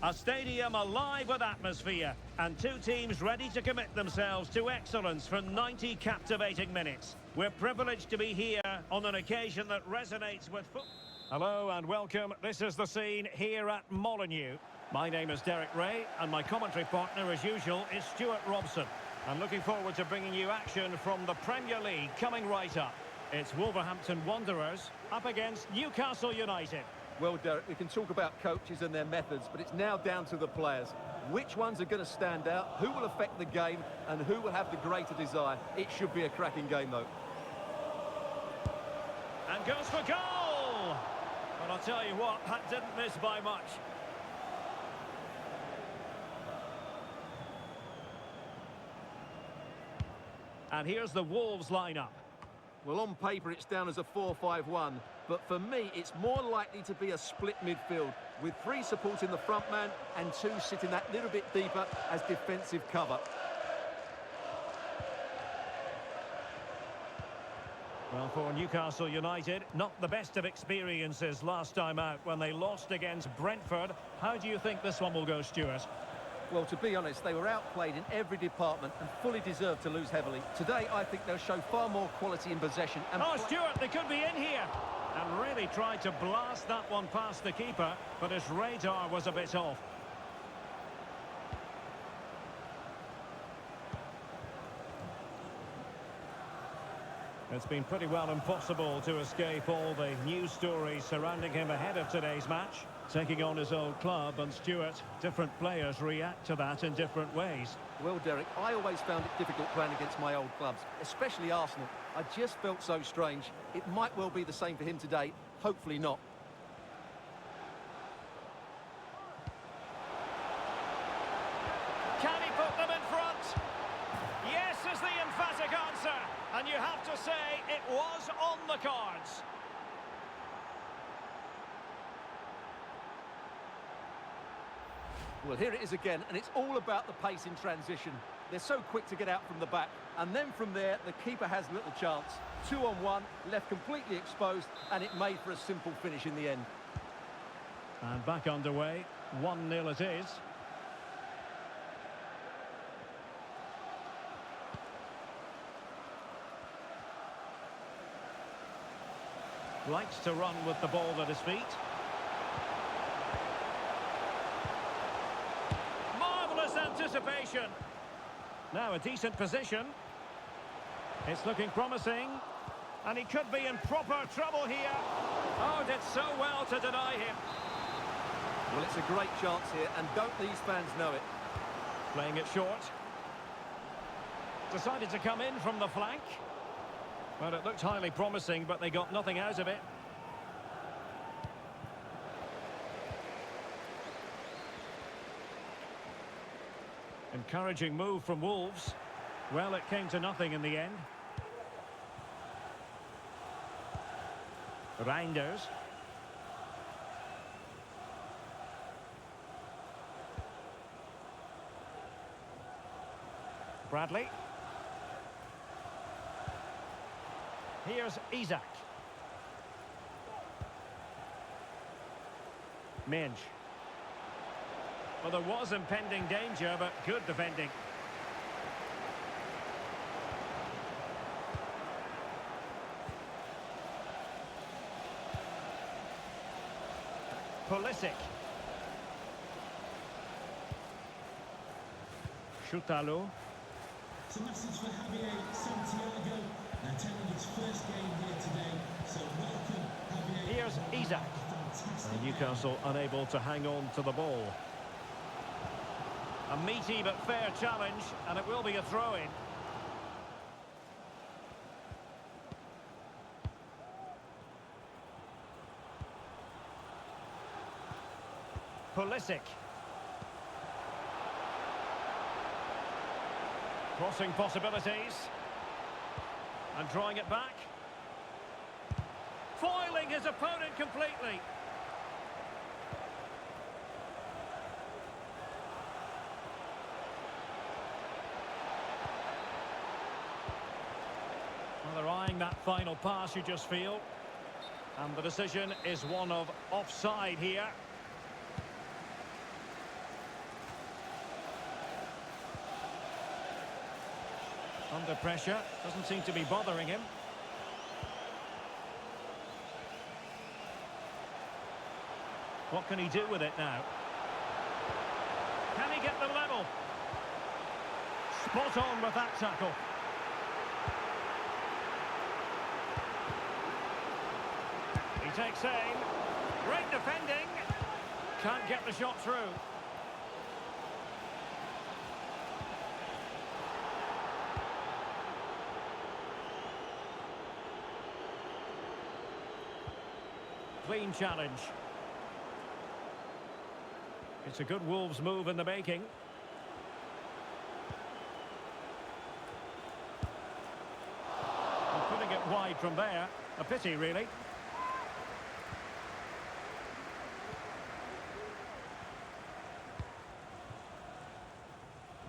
A stadium alive with atmosphere and two teams ready to commit themselves to excellence for 90 captivating minutes. We're privileged to be here on an occasion that resonates with football. Hello and welcome. This is the scene here at Molineux. My name is Derek Ray and my commentary partner as usual is Stuart Robson. I'm looking forward to bringing you action from the Premier League coming right up. It's Wolverhampton Wanderers up against Newcastle United. Well, Derek, we can talk about coaches and their methods, but it's now down to the players. Which ones are going to stand out, who will affect the game, and who will have the greater desire? It should be a cracking game, though. And goes for goal! But I'll tell you what, that didn't miss by much. And here's the Wolves lineup. Well, on paper, it's down as a 4-5-1, but for me, it's more likely to be a split midfield, with three supporting the front man and two sitting that little bit deeper as defensive cover. Well, for Newcastle United, not the best of experiences last time out when they lost against Brentford. How do you think this one will go, Stuart? Well, to be honest, they were outplayed in every department and fully deserved to lose heavily. Today, I think they'll show far more quality in possession. And oh, Stuart, they could be in here. And really tried to blast that one past the keeper, but his radar was a bit off. It's been pretty well impossible to escape all the news stories surrounding him ahead of today's match. Taking on his old club, and Stuart, different players react to that in different ways. Well, Derek, I always found it difficult playing against my old clubs, especially Arsenal. I just felt so strange. It might well be the same for him today. Hopefully not. Can he put them in front? Yes is the emphatic answer. And you have to say it was on the cards. Well, here it is again, and it's all about the pace in transition. They're so quick to get out from the back, and then from there, the keeper has little chance. 2-on-1, left completely exposed, and it made for a simple finish in the end. And back underway, 1-0 it is. Likes to run with the ball at his feet. Anticipation. Now a decent position. It's looking promising. And he could be in proper trouble here. Oh, did so well to deny him. Well, it's a great chance here, and don't these fans know it? Playing it short. Decided to come in from the flank. Well, it looked highly promising, but they got nothing out of it. Encouraging move from Wolves. Well, it came to nothing in the end. Reinders. Bradley. Here's Isak. Minge. Well, there was impending danger, but good defending. Pulisic. Choutalo. It's a message for Javier Santiago, attending his first game here today. So welcome, Javier. Here's Isak. And Newcastle unable to hang on to the ball. A meaty but fair challenge, and it will be a throw-in. Pulisic. Crossing possibilities. And drawing it back. Foiling his opponent completely. Well, they're eyeing that final pass, you just feel. And the decision is one of offside here. Under pressure, doesn't seem to be bothering him. What can he do with it now? Can he get them level? Spot on with that tackle. He takes aim. Great defending. Can't get the shot through. Clean challenge. It's a good Wolves move in the making. And putting it wide from there. A pity, really.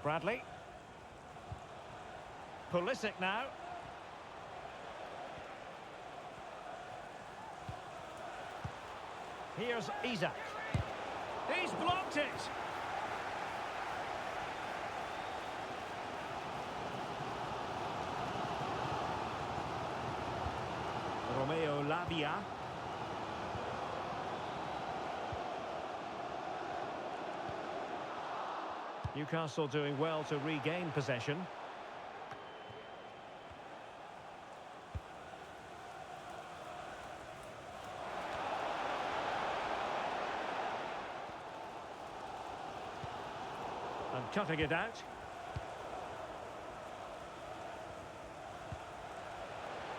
Bradley. Pulisic now. Here's Isak. He's blocked it. Romeo Lavia. Newcastle doing well to regain possession. And cutting it out.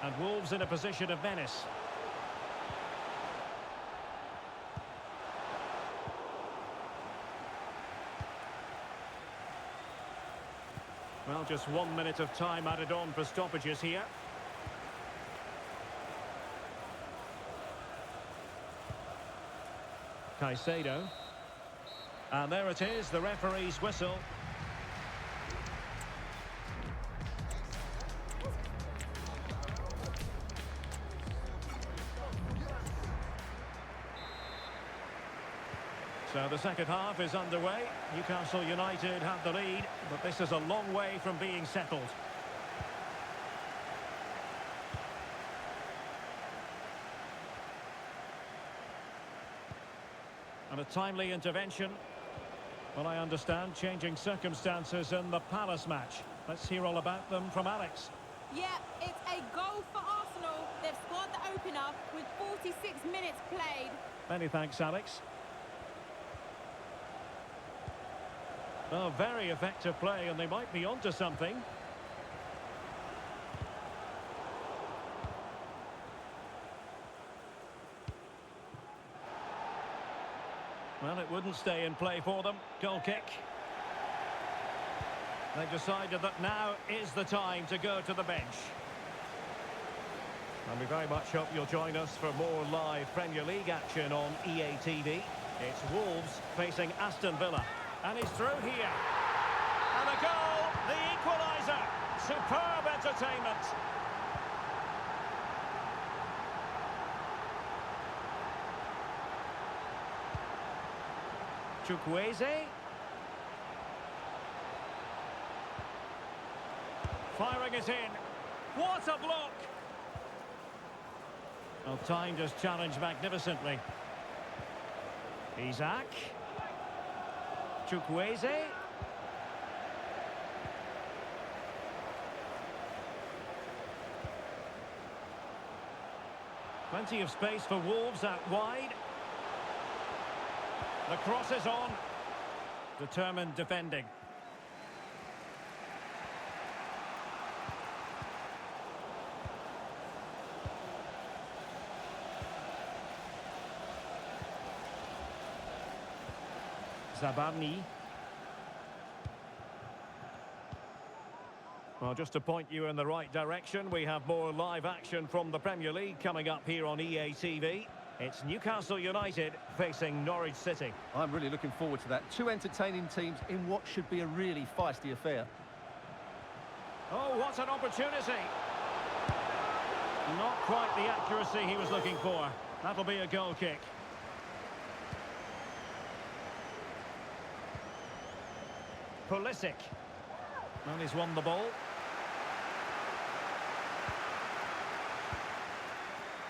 And Wolves in a position of menace. Well, just 1 minute of time added on for stoppages here. Caicedo. And there it is, the referee's whistle. So the second half is underway. Newcastle United have the lead, but this is a long way from being settled. And a timely intervention. Well, I understand changing circumstances in the Palace match. Let's hear all about them from Alex. Yeah, it's a goal for Arsenal. They've scored the opener with 46 minutes played. Many thanks, Alex. Oh, very effective play, and they might be onto something. Well, it wouldn't stay in play for them. Goal kick. They've decided that now is the time to go to the bench. And we very much hope you'll join us for more live Premier League action on EA TV. It's Wolves facing Aston Villa. And he's through here. And a goal, the equaliser. Superb entertainment. Chukwueze. Firing it in. What a block! Well, timed his challenge magnificently. Isak. Chukwueze. Plenty of space for Wolves out wide. The cross is on. Determined defending. Zabarni. Well, just to point you in the right direction, we have more live action from the Premier League coming up here on EA TV. It's Newcastle United facing Norwich City. I'm really looking forward to that. Two entertaining teams in what should be a really feisty affair. Oh, what an opportunity! Not quite the accuracy he was looking for. That'll be a goal kick. Pulisic. And he's won the ball.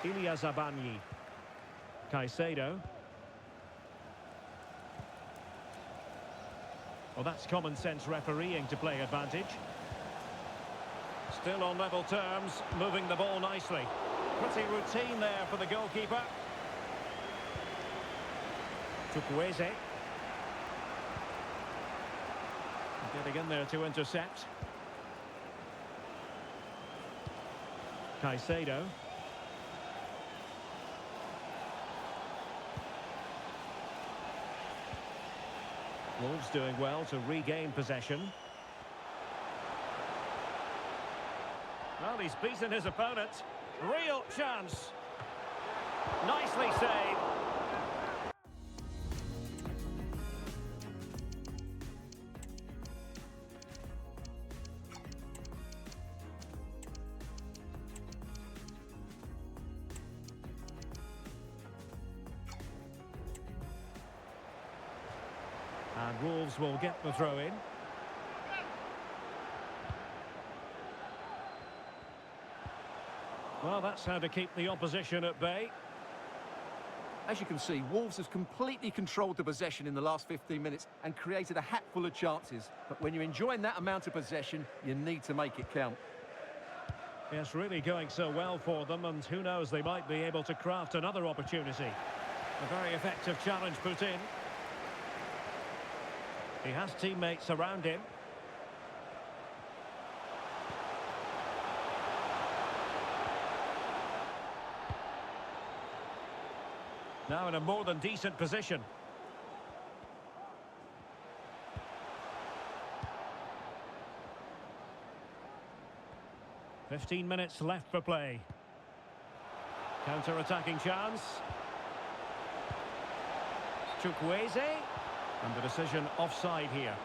Ilya Zabanyi. Caicedo. Well, that's common sense refereeing to play advantage. Still on level terms, moving the ball nicely. Pretty routine there for the goalkeeper. Chukwueze. Getting in there to intercept. Caicedo. Wolves doing well to regain possession. Well, he's beaten his opponent. Real chance. Nicely saved. And Wolves will get the throw in. Well, that's how to keep the opposition at bay. As you can see, Wolves has completely controlled the possession in the last 15 minutes and created a hatful of chances. But when you're enjoying that amount of possession, you need to make it count. It's really going so well for them, and who knows, they might be able to craft another opportunity. A very effective challenge put in. He has teammates around him. Now in a more than decent position. "15 minutes left for play. Counter-attacking chance. Chukwueze. And the decision offside here.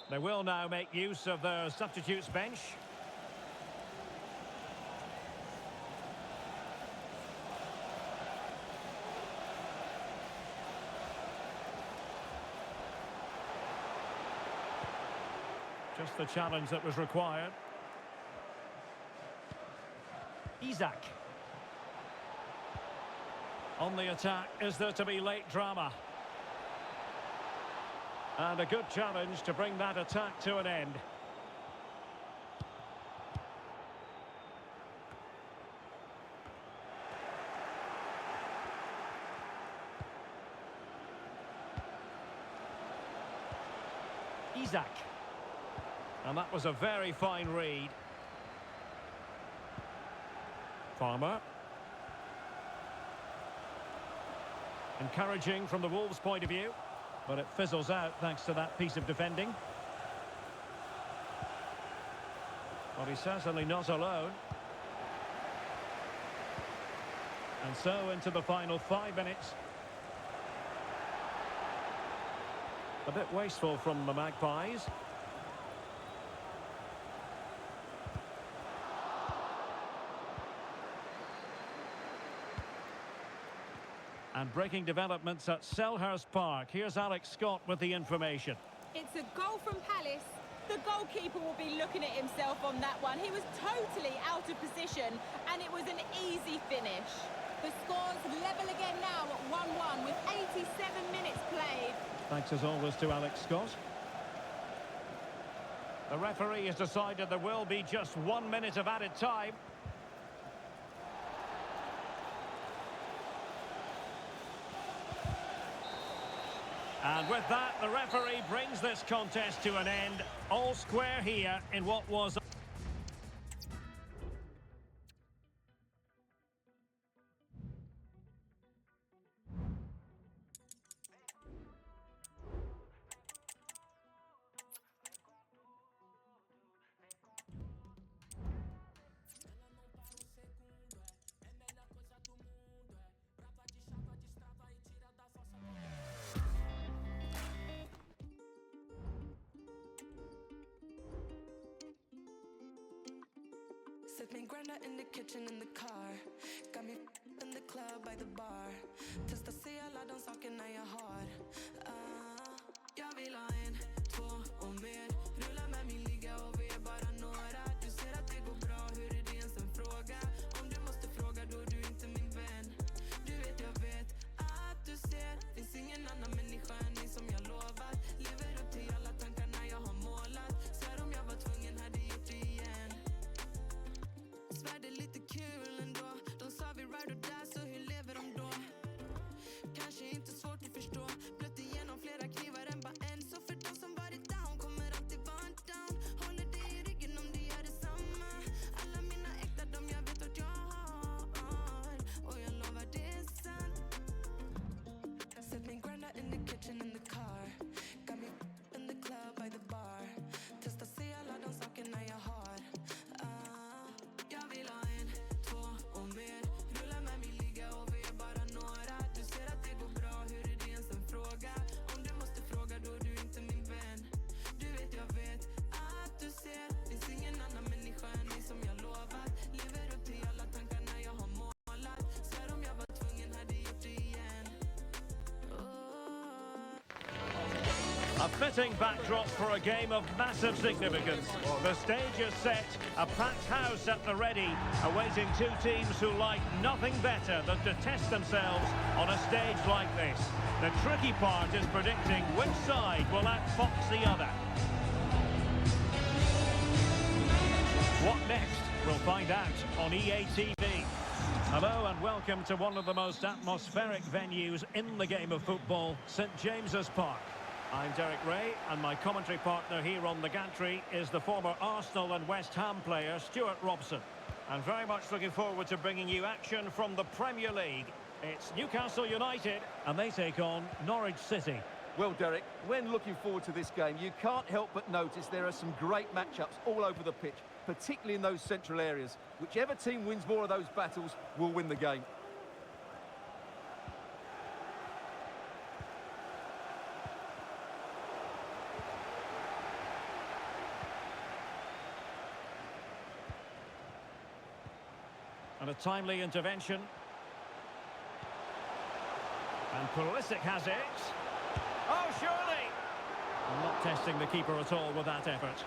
They will now make use of their substitutes bench. Just the challenge that was required. Isak. On the attack, is there to be late drama? And a good challenge to bring that attack to an end. Isak. And that was a very fine read. Farmer. Encouraging from the Wolves' point of view. But it fizzles out thanks to that piece of defending. Well, he's certainly not alone. And so into the final 5 minutes. A bit wasteful from the Magpies. And breaking developments at Selhurst Park. Here's Alex Scott with the information. It's a goal from Palace. The goalkeeper will be looking at himself on that one. He was totally out of position, and it was an easy finish. The score's level again now at 1-1 with 87 minutes played. Thanks as always to Alex Scott. The referee has decided there will be just 1 minute of added time. And with that, the referee brings this contest to an end. All square here in what was... Sipping Grana in the kitchen in the car. Got me in the club by the bar. Testa se alla de sakerna jag har. Jag vill ha en, två och mer. Rulla med min liga och vi är bara några. Du ser att det går bra, hur är det ens en fråga? Om du måste fråga då är du inte min vän. Du vet jag vet att du ser. Finns ingen annan människa än dig som jag lovat. Lever upp till alla tankarna jag har målat. Svär om jag var tvungen hade gjort det igen. Svär det är lite kul ändå. De sa vi ride or die, så hur lever de då? Kanske inte svårt att förstå. Blött igenom flera knivar än bara en. Så för de som varit down kommer alltid vara en down. Håller dig i ryggen om du gör detsamma. Alla mina äkta, de jag vet att jag har. Och jag lovar det är sant. Set me grinder in the kitchen, in the car. Got me in the club by the bar. Testa se alla de sakerna jag har. Jag vill ha en, två och mer. Rulla med min liga och vi är bara några. Du ser att det går bra, hur är det ens en fråga? Om du måste fråga då är du inte min vän. Du vet jag vet att du ser. Finns ingen annan människa än dig som jag lovat. Lever upp till alla tankarna jag har målat. Svär om jag var tvungen hade gjort det igen. A fitting backdrop for a game of massive significance. The stage is set, a packed house at the ready, awaiting two teams who like nothing better than to test themselves on a stage like this. The tricky part is predicting which side will outfox the other. What next? We'll find out on EA TV. Hello and welcome to one of the most atmospheric venues in the game of football, St James's Park. I'm Derek Ray, and my commentary partner here on the gantry is the former Arsenal and West Ham player Stuart Robson. And very much looking forward to bringing you action from the Premier League. It's Newcastle United, and they take on Norwich City. Well, Derek, when looking forward to this game, you can't help but notice there are some great matchups all over the pitch, particularly in those central areas. Whichever team wins more of those battles will win the game. And a timely intervention. And Pulisic has it. Oh, surely! Not testing the keeper at all with that effort.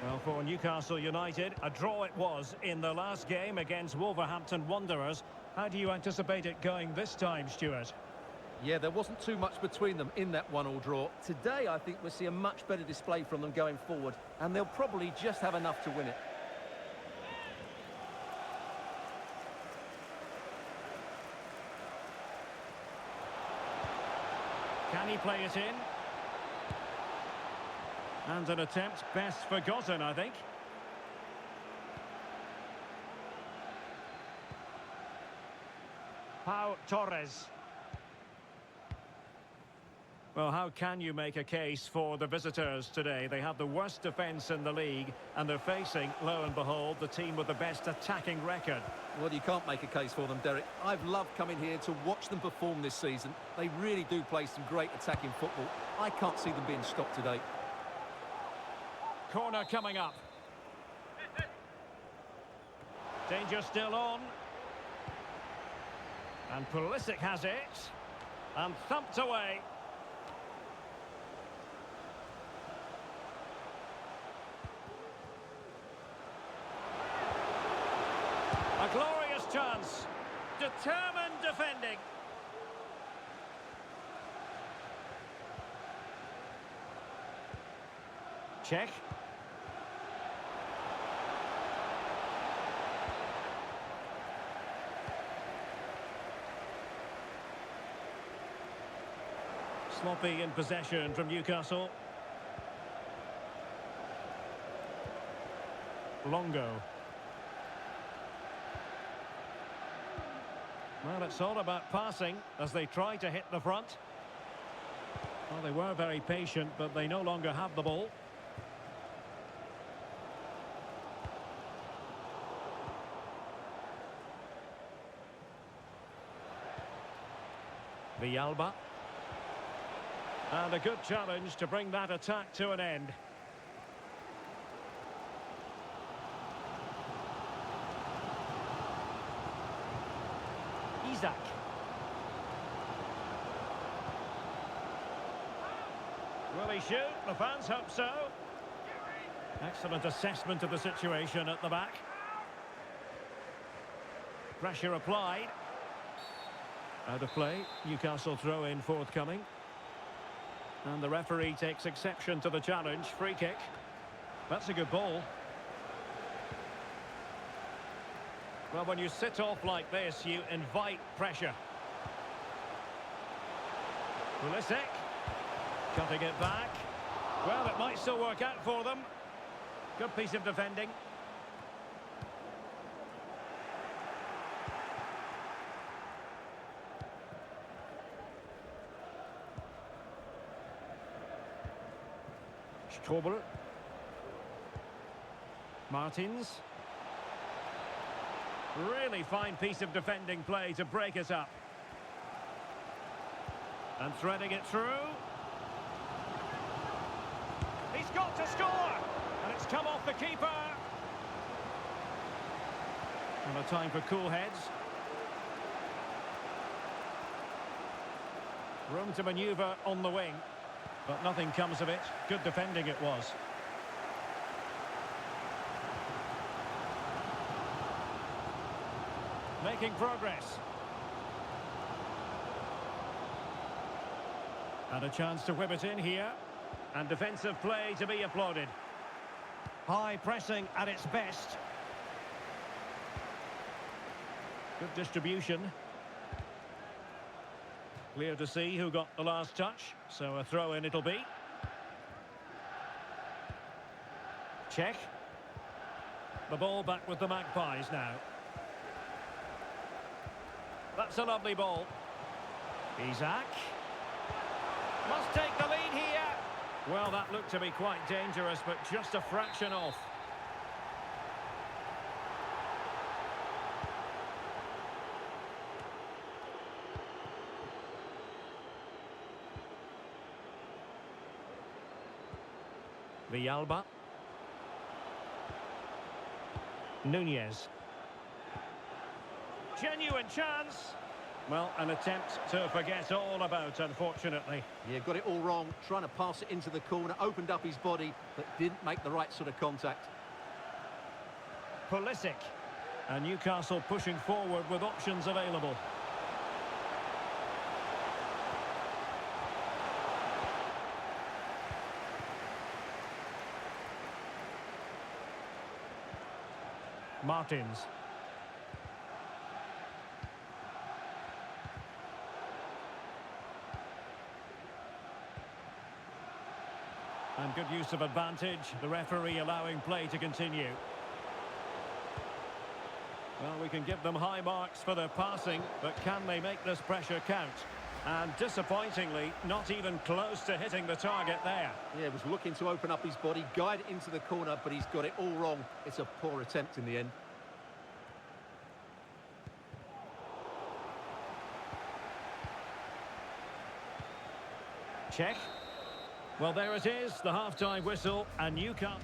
Well, for Newcastle United, a draw it was in the last game against Wolverhampton Wanderers. How do you anticipate it going this time, Stuart? Yeah, there wasn't too much between them in that 1-1 draw. Today, I think we'll see a much better display from them going forward, and they'll probably just have enough to win it. Can he play it in? And an attempt best forgotten, I think. Pau Torres. Well, how can you make a case for the visitors today? They have the worst defence in the league, and they're facing, lo and behold, the team with the best attacking record. Well, you can't make a case for them, Derek. I've loved coming here to watch them perform this season. They really do play some great attacking football. I can't see them being stopped today. Corner coming up. Danger still on. And Pulisic has it. And thumped away. A glorious chance. Determined defending. Check. Sloppy in possession from Newcastle. Longo. Well, it's all about passing as they try to hit the front. Well, they were very patient, but they no longer have the ball. Villalba. And a good challenge to bring that attack to an end. Will he shoot? The fans hope so. Excellent assessment of the situation at the back. Pressure applied. Out of play. Newcastle throw in forthcoming. And the referee takes exception to the challenge. Free kick. That's a good ball. Well, when you sit off like this, you invite pressure. Pulisic. Cutting it back. Well, it might still work out for them. Good piece of defending. Strobel. Martins. Really fine piece of defending play to break it up. And threading it through. He's got to score! And it's come off the keeper. And a time for cool heads. Room to manoeuvre on the wing. But nothing comes of it. Good defending it was. Making progress. And a chance to whip it in here. And defensive play to be applauded. High pressing at its best. Good distribution. Clear to see who got the last touch. So a throw in it'll be. Check. The ball back with the Magpies now. That's a lovely ball. Isak. Must take the lead here. Well, that looked to be quite dangerous, but just a fraction off. Villalba. Nunez. Genuine chance. Well, an attempt to forget all about, unfortunately. Yeah, got it all wrong. Trying to pass it into the corner, opened up his body, but didn't make the right sort of contact. Pulisic. And Newcastle pushing forward with options available. Martins. And good use of advantage. The referee allowing play to continue. Well, we can give them high marks for their passing, but can they make this pressure count? And disappointingly, not even close to hitting the target there. Yeah, was looking to open up his body, guide it into the corner, but he's got it all wrong. It's a poor attempt in the end. Check. Well, there it is, the half-time whistle, and Newcastle.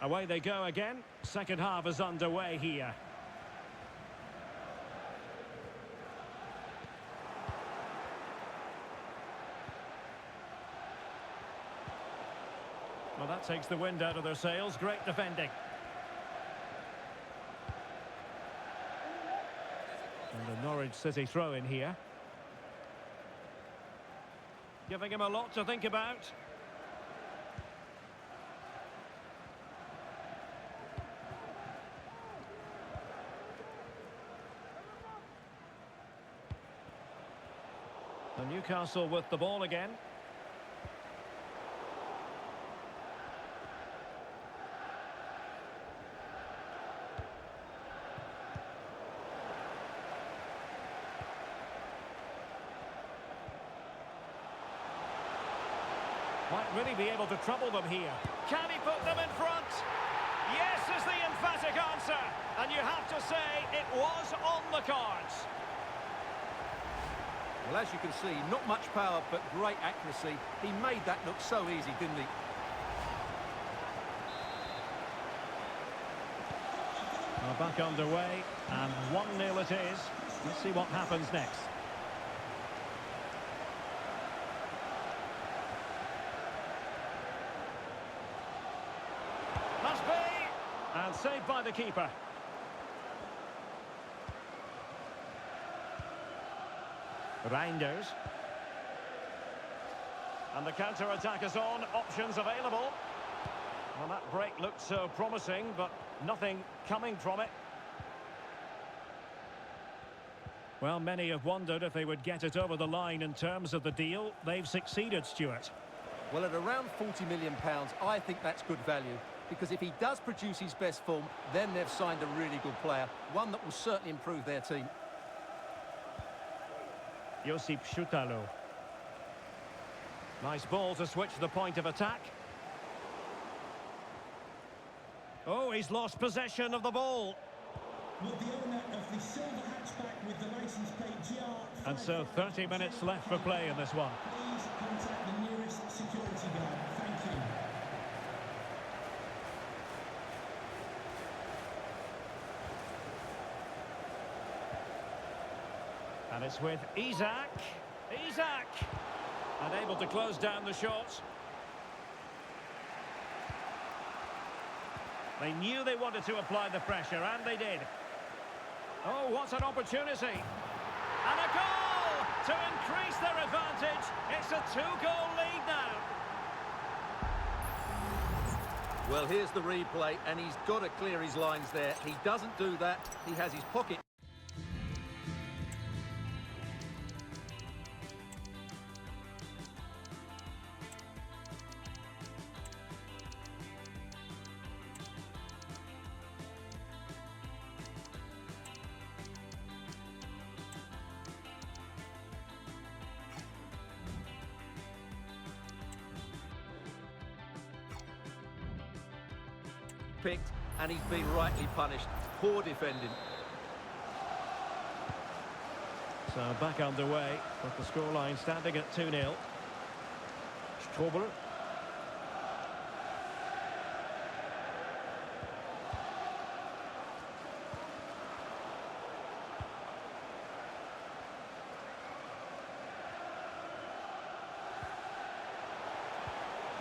Away they go again. Second half is underway here. Well, that takes the wind out of their sails. Great defending. And the Norwich City throw in here. Giving him a lot to think about. And Newcastle with the ball again. Might really be able to trouble them here. Can he put them in front? Yes is the emphatic answer. And you have to say it was on the cards. Well, as you can see, not much power, but great accuracy. He made that look so easy, didn't he? Well, back underway, and 1-0 it is. Let's see what happens next. saved by the keeper. Reinders. And the counter-attack is on, options available. Well, that break looked so promising, but nothing coming from it. Well, many have wondered if they would get it over the line in terms of the deal. They've succeeded, Stuart. Well, at around £40 million, I think that's good value. Because if he does produce his best form, then they've signed a really good player. One that will certainly improve their team. Josip Šutalo. Nice ball to switch the point of attack. Oh, he's lost possession of the ball. Will the owner of the silver hatchback with the licence plate GR... And so 30 minutes left for play in this one. Please contact the nearest security guard. Thank you. And it's with Isak. Isak! Unable to close down the shot. They knew they wanted to apply the pressure, and they did. Oh, what an opportunity. And a goal to increase their advantage. It's a two-goal lead now. Well, here's the replay, and he's got to clear his lines there. He doesn't do that. He has his pocket. Picked, and he's been rightly punished. Poor defending. So back underway, with the scoreline standing at 2-0. Strobel.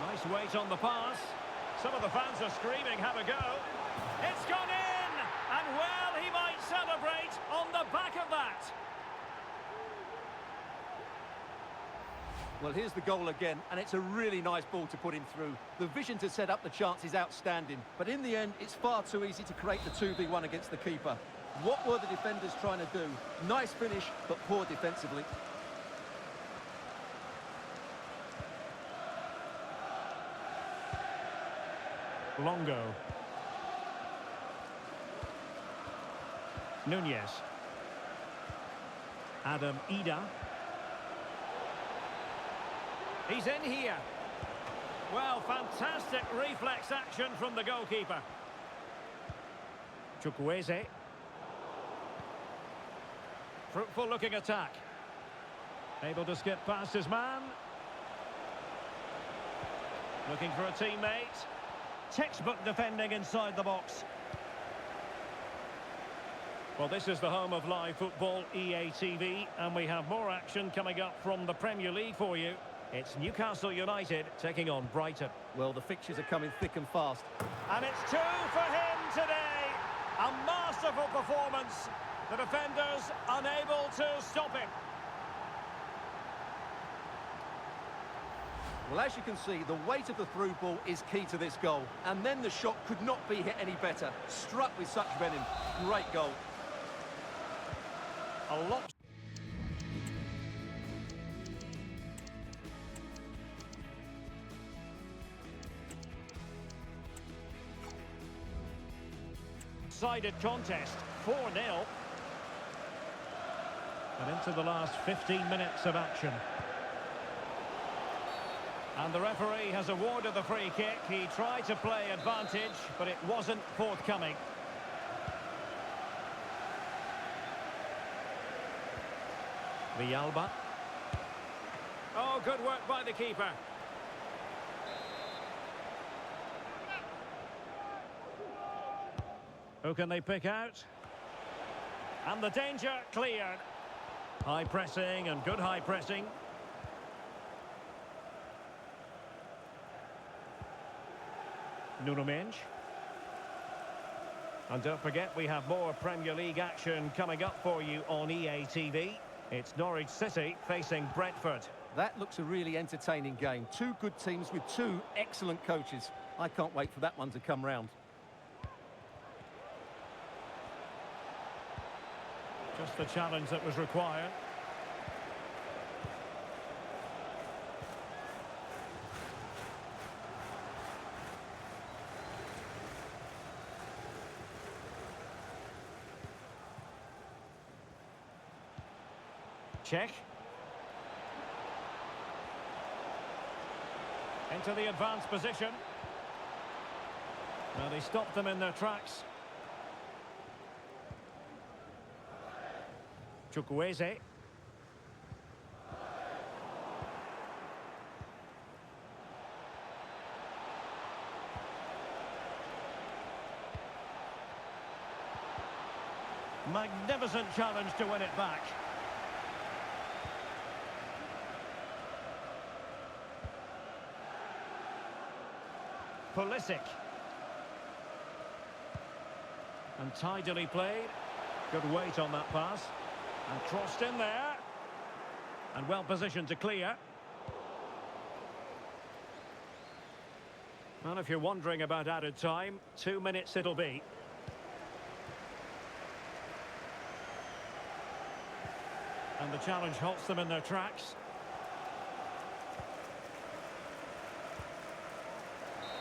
Nice weight on the pass. Some of the fans are screaming, have a go. It's gone in! And well, he might celebrate on the back of that. Well, here's the goal again, and it's a really nice ball to put him through. The vision to set up the chance is outstanding, but in the end, it's far too easy to create the 2v1 against the keeper. What were the defenders trying to do? Nice finish, but poor defensively. Longo. Nunez. Adam Ida. He's in here. Well, fantastic reflex action from the goalkeeper. Chukwueze. Fruitful looking attack. Able to skip past his man. Looking for a teammate. Textbook defending inside the box. Well, this is the home of live football, EA TV, and we have more action coming up from the Premier League for you. It's Newcastle United taking on Brighton. Well, the fixtures are coming thick and fast. And it's 2 for him today. A masterful performance. The defenders unable to stop him. Well, as you can see, the weight of the through ball is key to this goal. And then the shot could not be hit any better. Struck with such venom. Great goal. A lot. Sided contest, 4-0. And into the last 15 minutes of action. And the referee has awarded the free kick. He tried to play advantage, but it wasn't forthcoming. Villalba. Oh, good work by the keeper. Who can they pick out? And the danger cleared. High pressing and good high pressing. Nuno Mendes. And don't forget, we have more Premier League action coming up for you on EA TV. It's Norwich City facing Brentford. That looks a really entertaining game. Two good teams with two excellent coaches. I can't wait for that one to come round. Just the challenge that was required. Check. Into the advanced position. Well, they stopped them in their tracks. Chukwueze. Magnificent challenge to win it back. Pulisic. And tidily played. Good weight on that pass. And crossed in there. And well positioned to clear. Well, if you're wondering about added time, 2 minutes it'll be. And the challenge halts them in their tracks.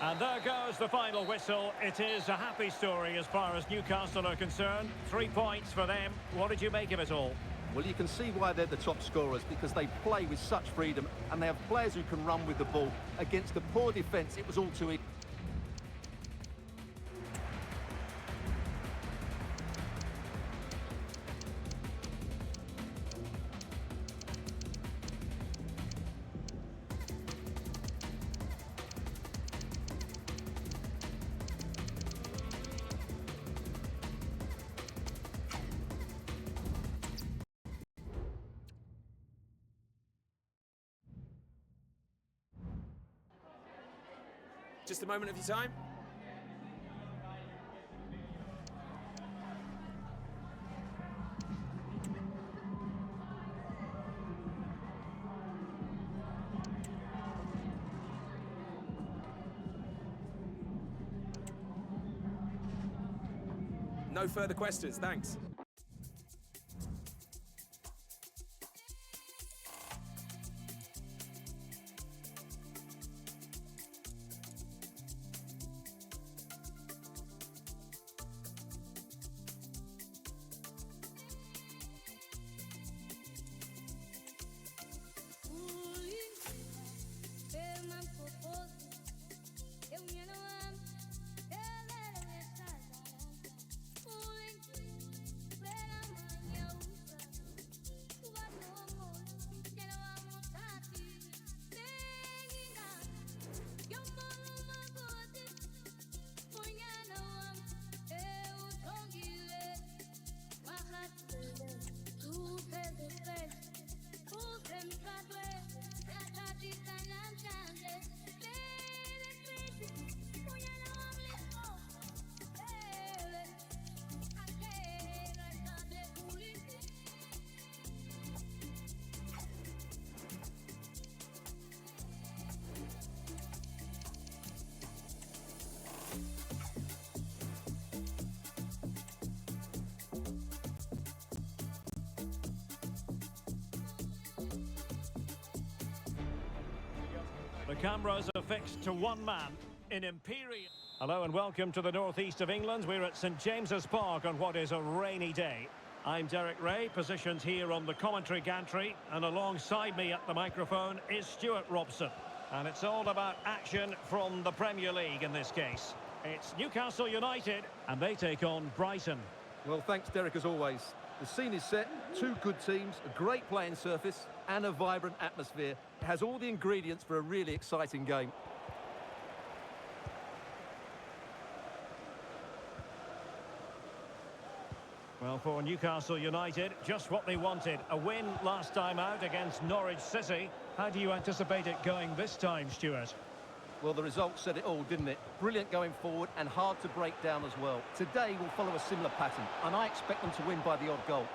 And there goes the final whistle. It is a happy story as far as Newcastle are concerned. 3 points for them. What did you make of it all? Well, you can see why they're the top scorers, because they play with such freedom and they have players who can run with the ball. Against the poor defence, it was all too easy. Just a moment of your time. No further questions, thanks. The cameras are fixed to one man in Imperial. Hello and welcome to the northeast of England. We're at St James's Park on what is a rainy day. I'm Derek Ray, positioned here on the commentary gantry, and alongside me at the microphone is Stuart Robson. And it's all about action from the Premier League in this case. It's Newcastle United, and they take on Brighton. Well, thanks, Derek, as always. The scene is set, two good teams, a great playing surface and a vibrant atmosphere. It has all the ingredients for a really exciting game. Well, for Newcastle United, just what they wanted. A win last time out against Norwich City. How do you anticipate it going this time, Stuart? Well, the result said it all, didn't it? Brilliant going forward and hard to break down as well. Today will follow a similar pattern, and I expect them to win by the odd goal.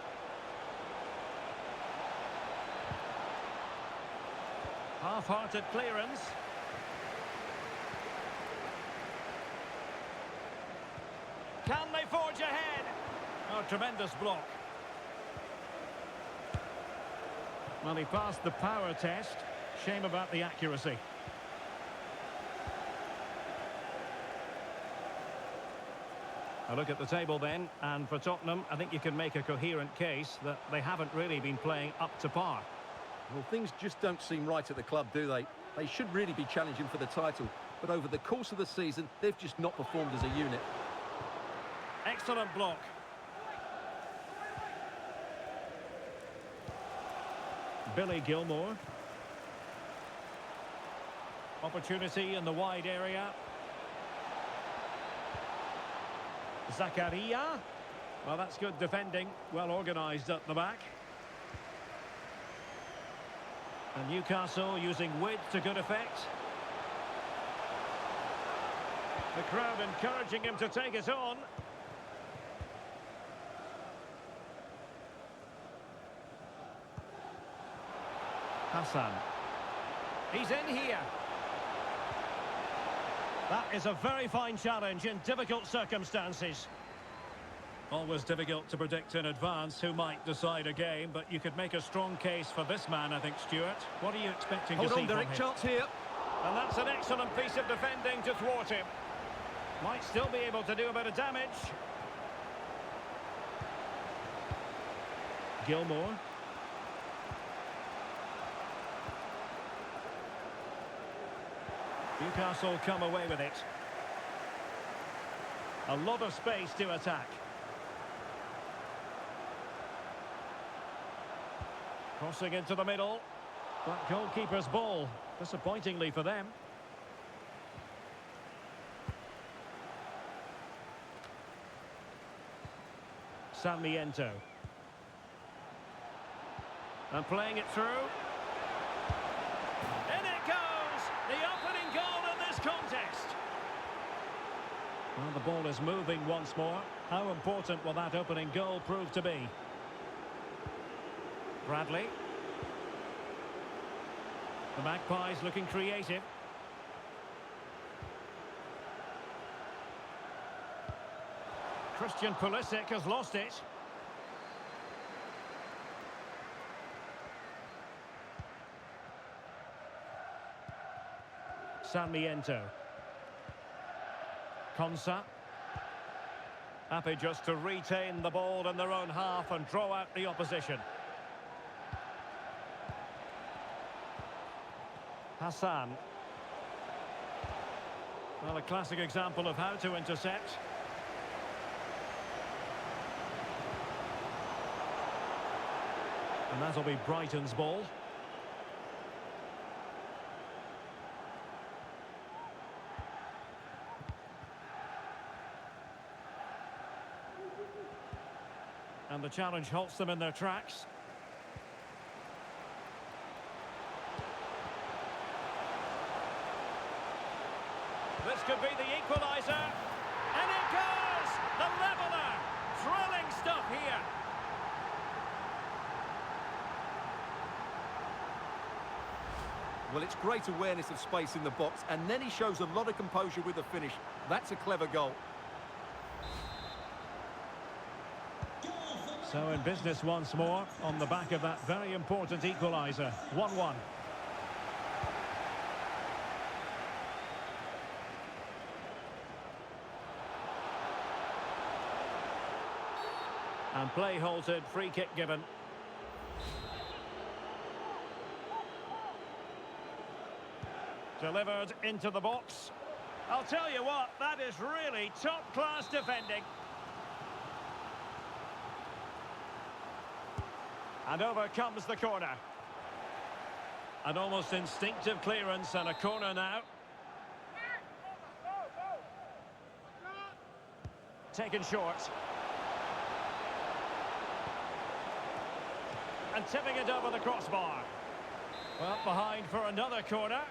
Half-hearted clearance. Can they forge ahead? Oh, tremendous block. Well, he passed the power test. Shame about the accuracy. A look at the table then, and for Tottenham, I think you can make a coherent case that they haven't really been playing up to par. Well, things just don't seem right at the club, do they? They should really be challenging for the title, but over the course of the season, they've just not performed as a unit. Excellent block. Billy Gilmour. Opportunity in the wide area. Zakaria. Well, that's good defending. Well organised at the back. And Newcastle using width to good effect. The crowd encouraging him to take it on. Hassan. He's in here. That is a very fine challenge in difficult circumstances. Always difficult to predict in advance who might decide a game, but you could make a strong case for this man, I think, Stuart. What are you expecting to see Hold on, from Derek, him? chance here. And that's an excellent piece of defending to thwart him. Might still be able to do a bit of damage. Gilmour. Newcastle come away with it. A lot of space to attack. Crossing into the middle. But goalkeeper's ball, disappointingly for them. Sarmiento. And playing it through. In it goes! The opening goal in this contest. Well, the ball is moving once more. How important will that opening goal prove to be? Bradley. The Magpies looking creative. Christian Pulisic has lost it. Sarmiento. Konsa. Happy just to retain the ball in their own half and draw out the opposition. Hassan. Well, a classic example of how to intercept. And that'll be Brighton's ball. And the challenge halts them in their tracks. This could be the equaliser. And it goes! The leveller! Thrilling stuff here. Well, it's great awareness of space in the box, and then he shows a lot of composure with the finish. That's a clever goal. So in business once more, on the back of that very important equaliser. 1-1. And play halted, free kick given. Delivered into the box. I'll tell you what, that is really top-class defending. And over comes the corner. An almost instinctive clearance and a corner now. Taken short. And tipping it over the crossbar. Well, behind for another corner.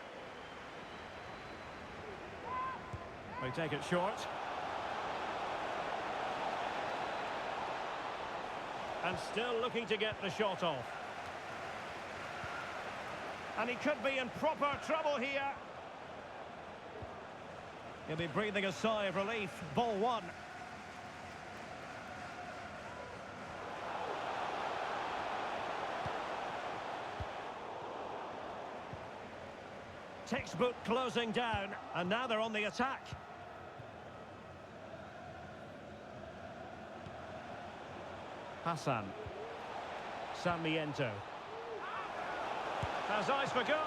They take it short. And still looking to get the shot off. And he could be in proper trouble here. He'll be breathing a sigh of relief. Ball one. Textbook closing down, and now they're on the attack. Hassan. Sarmiento. Has eyes for goal.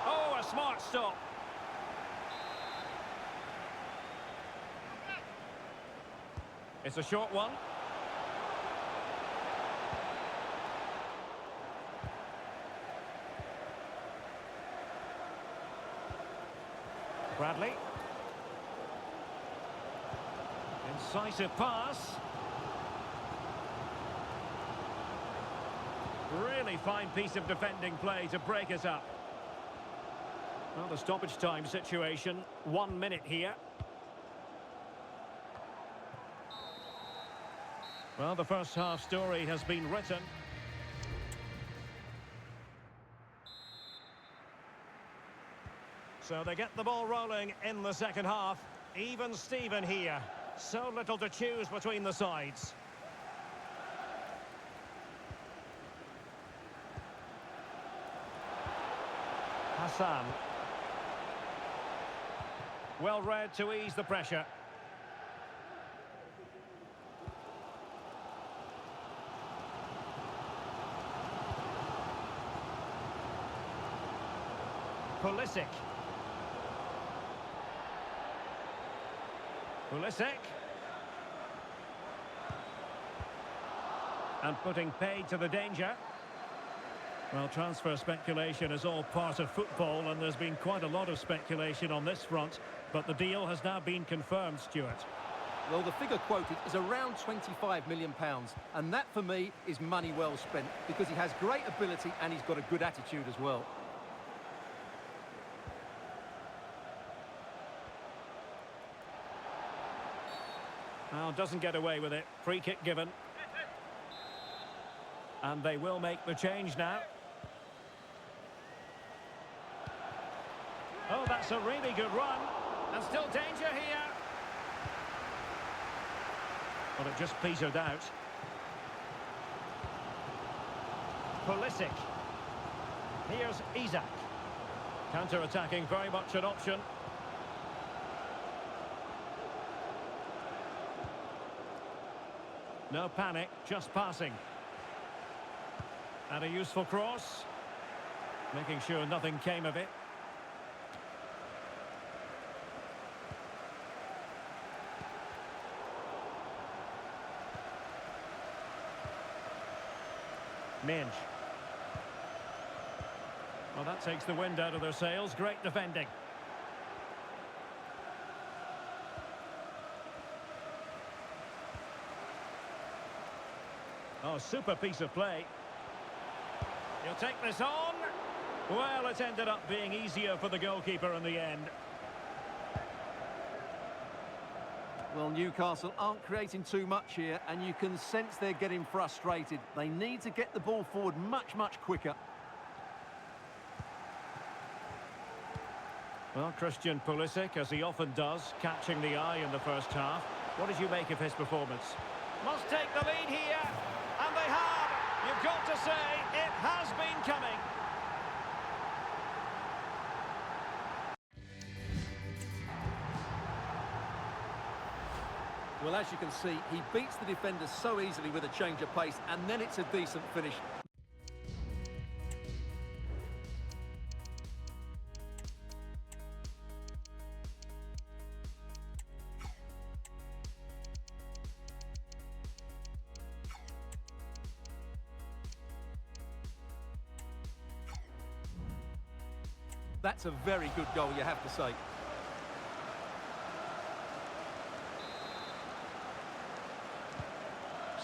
Oh, a smart stop. It's a short one. Bradley. Incisive pass. Really fine piece of defending play to break us up. Well, the stoppage time situation, 1 minute here. Well, the first half story has been written. So they get the ball rolling in the second half. Even Steven here. So little to choose between the sides. Hassan. Well read to ease the pressure. Pulisic. Pulisic. And putting paid to the danger. Well, transfer speculation is all part of football, and there's been quite a lot of speculation on this front, but the deal has now been confirmed, Stuart. Well, the figure quoted is around £25 million, and that for me is money well spent, because he has great ability and he's got a good attitude as well. Well, doesn't get away with it. Free kick given. And they will make the change now. Oh, that's a really good run. And still danger here. Well, it just petered out. Pulisic. Here's Isak. Counter-attacking, very much an option. No panic, just passing. And a useful cross. Making sure nothing came of it. Minge. Well, that takes the wind out of their sails. Great defending. Oh, super piece of play. He'll take this on. Well, it ended up being easier for the goalkeeper in the end. Well, Newcastle aren't creating too much here, and you can sense they're getting frustrated. They need to get the ball forward much, much quicker. Well, Christian Pulisic, as he often does, catching the eye in the first half. What did you make of his performance? Must take the lead here, and they have. You've got to say, it has been coming. Well, as you can see, he beats the defenders so easily with a change of pace, and then it's a decent finish. That's a very good goal, you have to say.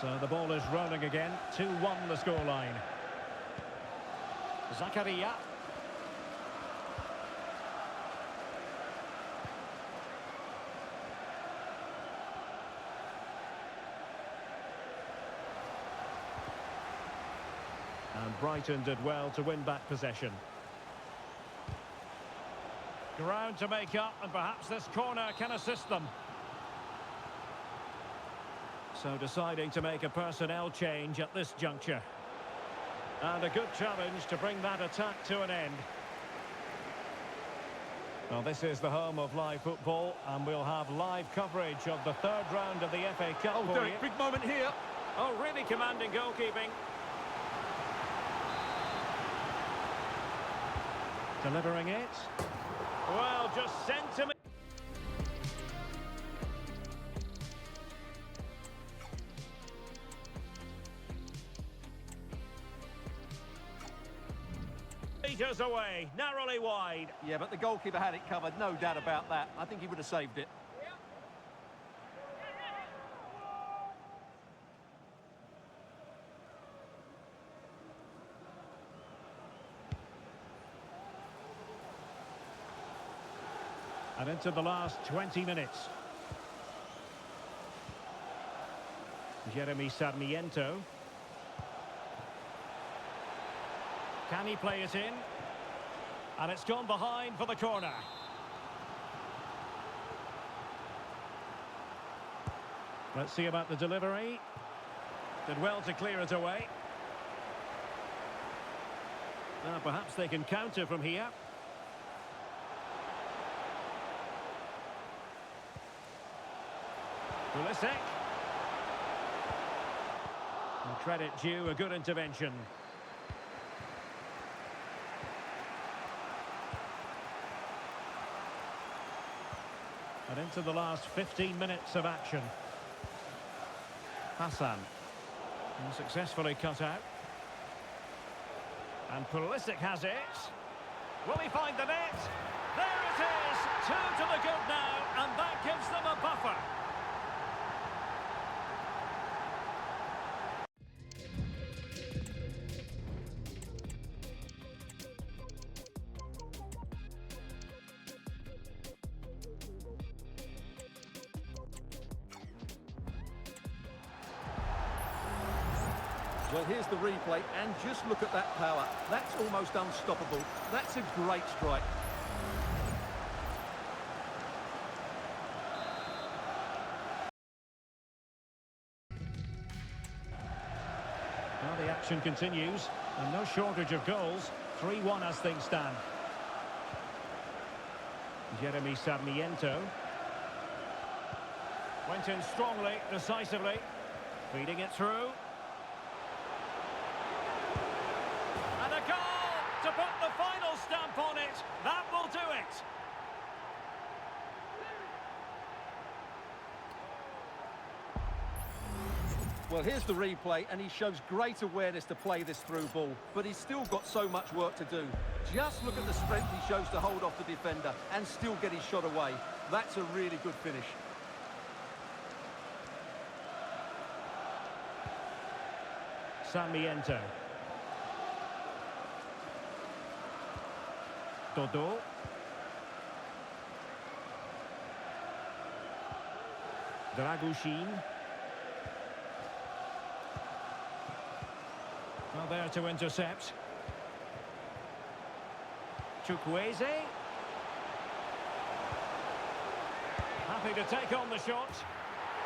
So the ball is rolling again. 2-1 the scoreline. Zakaria. And Brighton did well to win back possession. Ground to make up, and perhaps this corner can assist them. So deciding to make a personnel change at this juncture. And a good challenge to bring that attack to an end. Well, this is the home of live football, and we'll have live coverage of the third round of the FA Cup. Oh, Derek, big moment here. Oh, really commanding goalkeeping. Delivering it. Well, just sent him. Meters away, narrowly wide. Yeah, but the goalkeeper had it covered, no doubt about that. I think he would have saved it. And into the last 20 minutes. Jeremy Sarmiento. Can he play it in? And it's gone behind for the corner. Let's see about the delivery. Did well to clear it away. Now perhaps they can counter from here. Pulisic. And credit due, a good intervention. And into the last 15 minutes of action. Hassan. And successfully cut out. And Pulisic has it. Will he find the net? There it is! 2 to the good now, and that gives them a buffer. Well, here's the replay, and just look at that power. That's almost unstoppable. That's a great strike. Well, the action continues, and no shortage of goals. 3-1 as things stand. Jeremy Sarmiento. Went in strongly, decisively. Feeding it through. And a goal to put the final stamp on it. That will do it. Well, here's the replay, and he shows great awareness to play this through ball, but he's still got so much work to do. Just look at the strength he shows to hold off the defender and still get his shot away. That's a really good finish. Sarmiento. Dodo. Dragushin. Well, there to intercept. Chukwueze. Happy to take on the shot.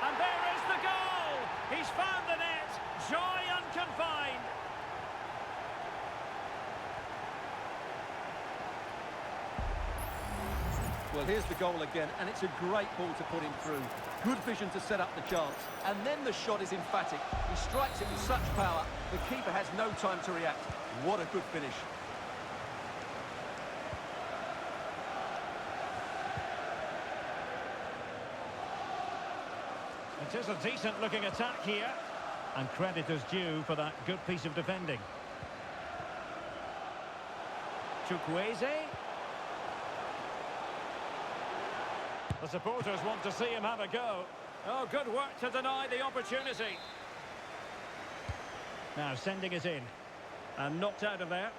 And there is the goal! He's found the net. Joy unconfined. Well, here's the goal again, and it's a great ball to put him through. Good vision to set up the chance. And then the shot is emphatic. He strikes it with such power, the keeper has no time to react. What a good finish. It is a decent-looking attack here. And credit is due for that good piece of defending. Chukwueze. The supporters want to see him have a go. Oh, good work to deny the opportunity. Now sending it in. And knocked out of there.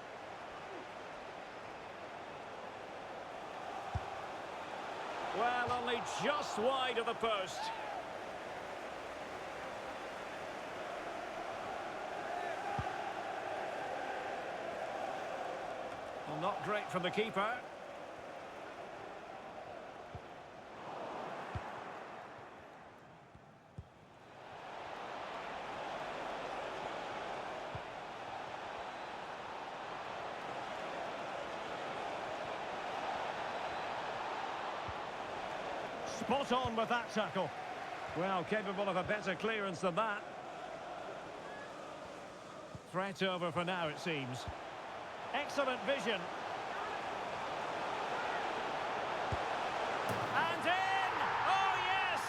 Well, only just wide of the post. Not great from the keeper. Spot on with that tackle. Well, capable of a better clearance than that. Threat over for now, it seems. Excellent vision. And in! Oh, yes!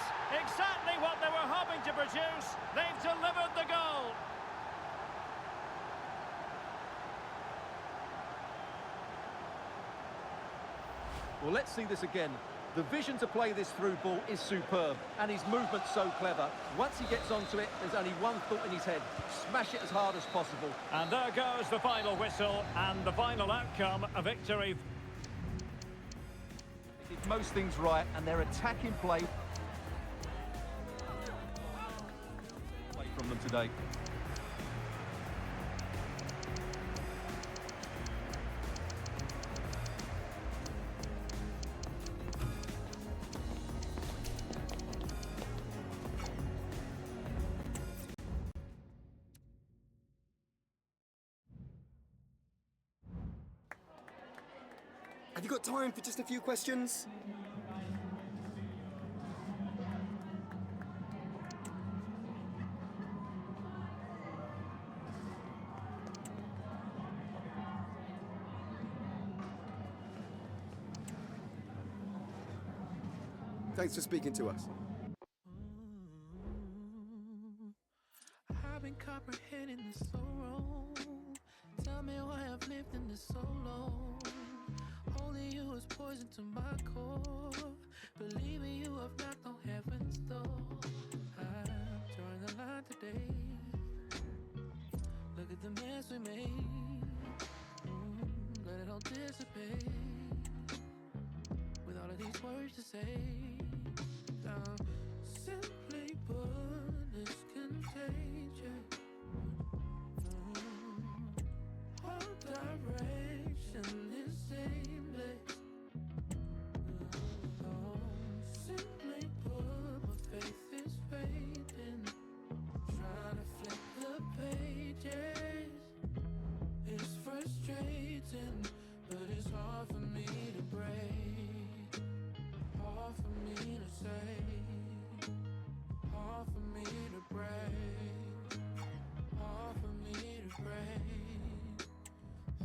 Exactly what they were hoping to produce. They've delivered the goal. Well, let's see this again. The vision to play this through ball is superb, and his movement's so clever. Once he gets onto it, there's only one thought in his head: smash it as hard as possible. And there goes the final whistle, and the final outcome, a victory. They did most things right, and their attacking play from them today. Have you got time for just a few questions? Thanks for speaking to us. I've been comprehending this so wrong. Tell me why I've lived in this so long. Holding you is poison to my core. Believing you have knocked on heaven's door. I'm drawing the line today. Look at the mess we made. Let it all dissipate. With all of these words to say. Simply put, it's contagious. All direction is aimless. Simply put, my faith is fading. Trying to flip the pages. It's frustrating, but it's hard for me to break. Hard for me to say. Hard for me to break. Hard for me to break.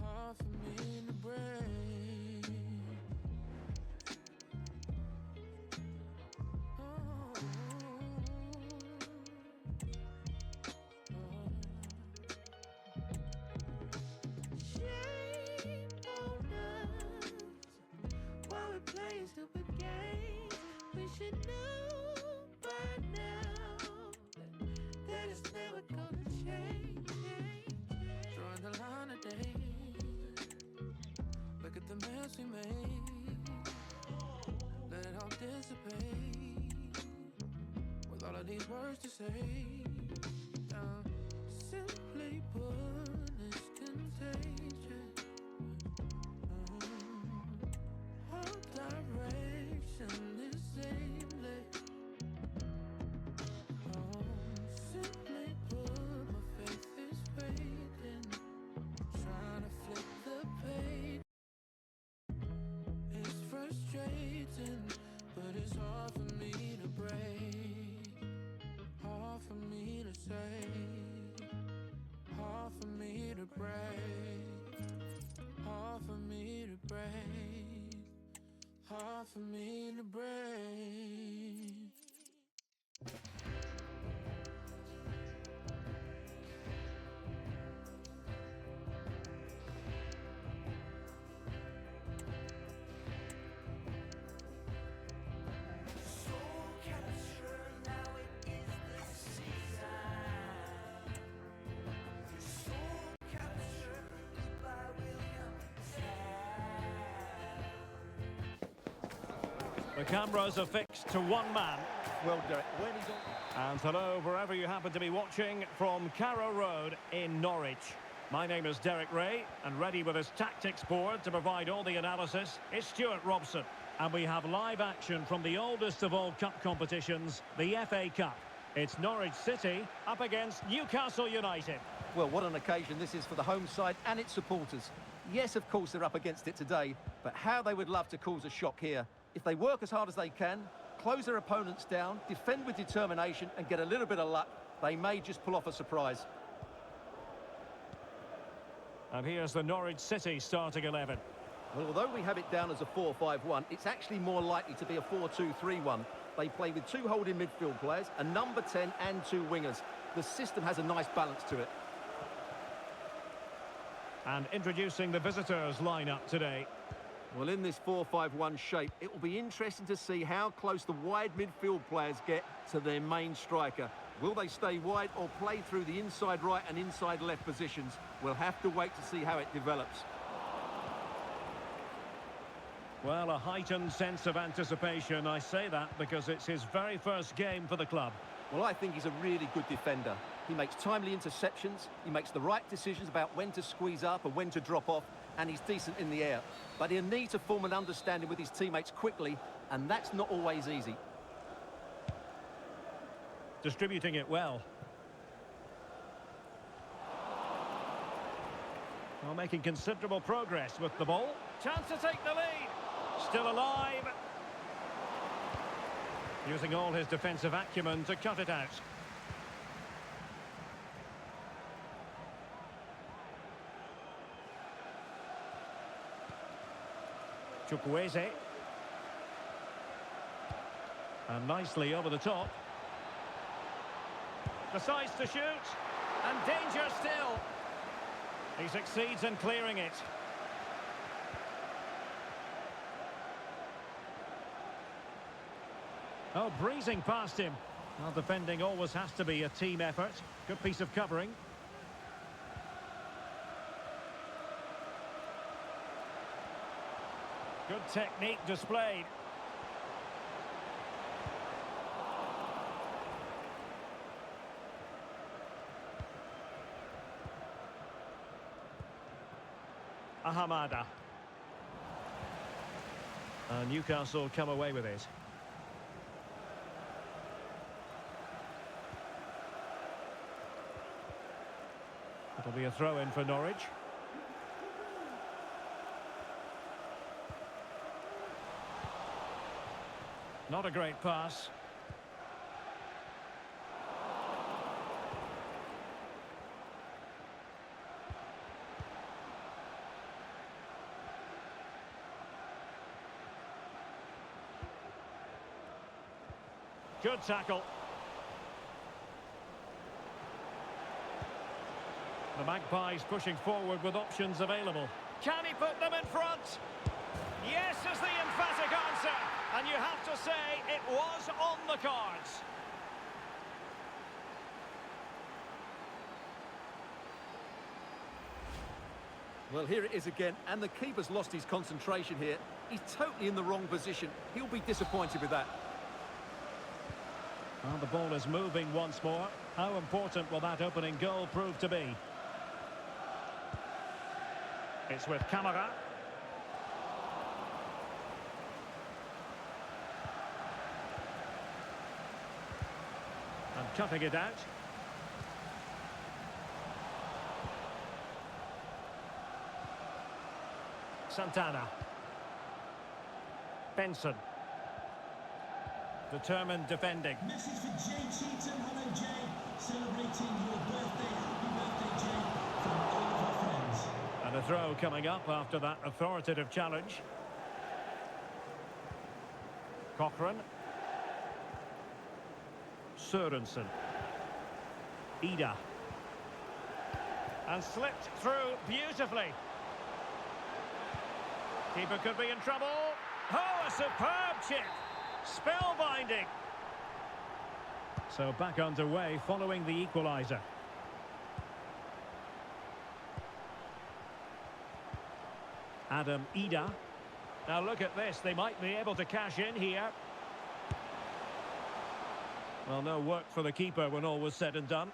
Hard for me to break. Shame on us while we're playing stupid games. We should know by now that it's never gonna change. Drawing the line today. Look at the mess we made. Let it all dissipate. With all of these words to say. Simply put, it's contagious. All direction is aimless. Simply put, my faith is fading. Trying to flip the page. It's frustrating, but it's hard for me to break. Hard for me to say. Hard for me to break. Hard for me to break. Hard for me to break. The cameras are fixed to one man. Well, Derek, when he's on... And hello, wherever you happen to be watching from Carrow Road in Norwich. My name is Derek Ray, and ready with his tactics board to provide all the analysis is Stuart Robson. And we have live action from the oldest of all cup competitions, the FA Cup. It's Norwich City up against Newcastle United. Well, what an occasion this is for the home side and its supporters. Yes, of course, they're up against it today, but how they would love to cause a shock here. If they work as hard as they can, close their opponents down, defend with determination and get a little bit of luck, they may just pull off a surprise. And here's the Norwich City starting 11. Well, although we have it down as a 4-5-1, it's actually more likely to be a 4-2-3-1. They play with two holding midfield players, a number 10 and two wingers. The system has a nice balance to it. And introducing the visitors' lineup today. Well, in this 4-5-1 shape, it will be interesting to see how close the wide midfield players get to their main striker. Will they stay wide or play through the inside right and inside left positions? We'll have to wait to see how it develops. Well, a heightened sense of anticipation. I say that because it's his very first game for the club. Well, I think he's a really good defender. He makes timely interceptions, he makes the right decisions about when to squeeze up and when to drop off, and he's decent in the air. But he'll need to form an understanding with his teammates quickly, and that's not always easy. Distributing it well. Well, making considerable progress with the ball. Chance to take the lead. Still alive. Using all his defensive acumen to cut it out. Chukwueze. And nicely over the top. Decides to shoot. And danger still. He succeeds in clearing it. Oh, breezing past him. Well, defending always has to be a team effort. Good piece of covering. Good technique displayed. Ahamada. Newcastle come away with it. It'll be a throw-in for Norwich. Not a great pass. Good tackle. The Magpies pushing forward with options available. Can he put them in front? Yes is the emphatic answer. And you have to say it was on the cards. Well, here it is again, and the keeper's lost his concentration here. He's totally in the wrong position. He'll be disappointed with that. Well, the ball is moving once more. How important will that opening goal prove to be? It's with Kamara. And cutting it out. Santana. Benson. Determined defending. Message for Jay Cheatham. Hello, Jay. Celebrating your birthday. Happy birthday, Jay, from all of our friends. And a throw coming up after that authoritative challenge. Cochrane. Sørensen. Ida. And slipped through beautifully. Keeper could be in trouble. Oh, a superb chip. Spellbinding. So back underway following the equaliser. Adam Ida. Now look at this. They might be able to cash in here. Well, no work for the keeper when all was said and done.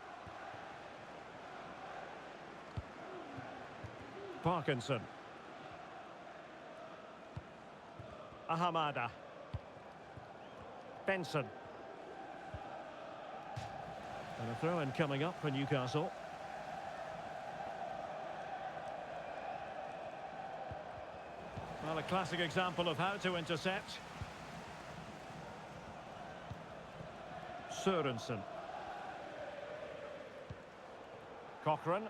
Parkinson. Ahamada. Benson. And a throw-in coming up for Newcastle. Well, a classic example of how to intercept. Sørensen. Cochran.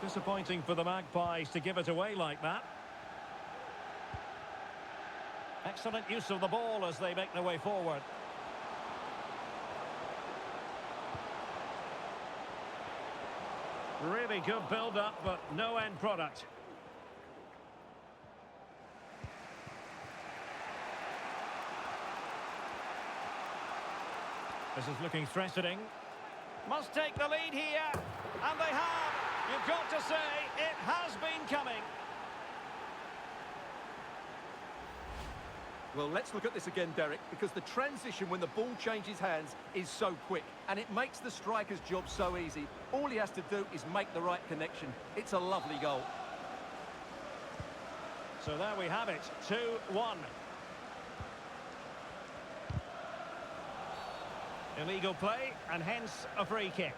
Disappointing for the Magpies to give it away like that. Excellent use of the ball as they make their way forward. Really good build-up, but no end product. This is looking threatening. Must take the lead here, and they have. You've got to say, it has been coming. Well, let's look at this again, Derek, because the transition when the ball changes hands is so quick, and it makes the striker's job so easy. All he has to do is make the right connection. It's a lovely goal. So there we have it, 2-1. Illegal play, and hence a free kick.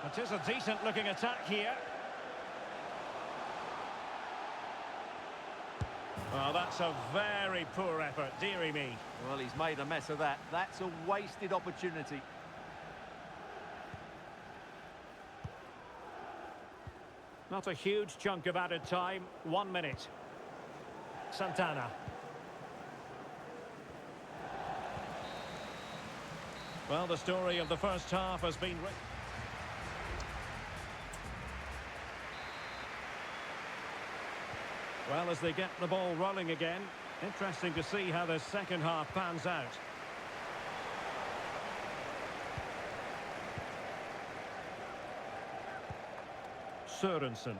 It is a decent-looking attack here. Well, that's a very poor effort, dearie me. Well, he's made a mess of that. That's a wasted opportunity. Not a huge chunk of added time, 1 minute. Santana. Well, the story of the first half has been written. Well, as they get the ball rolling again, interesting to see how the second half pans out. Sørensen.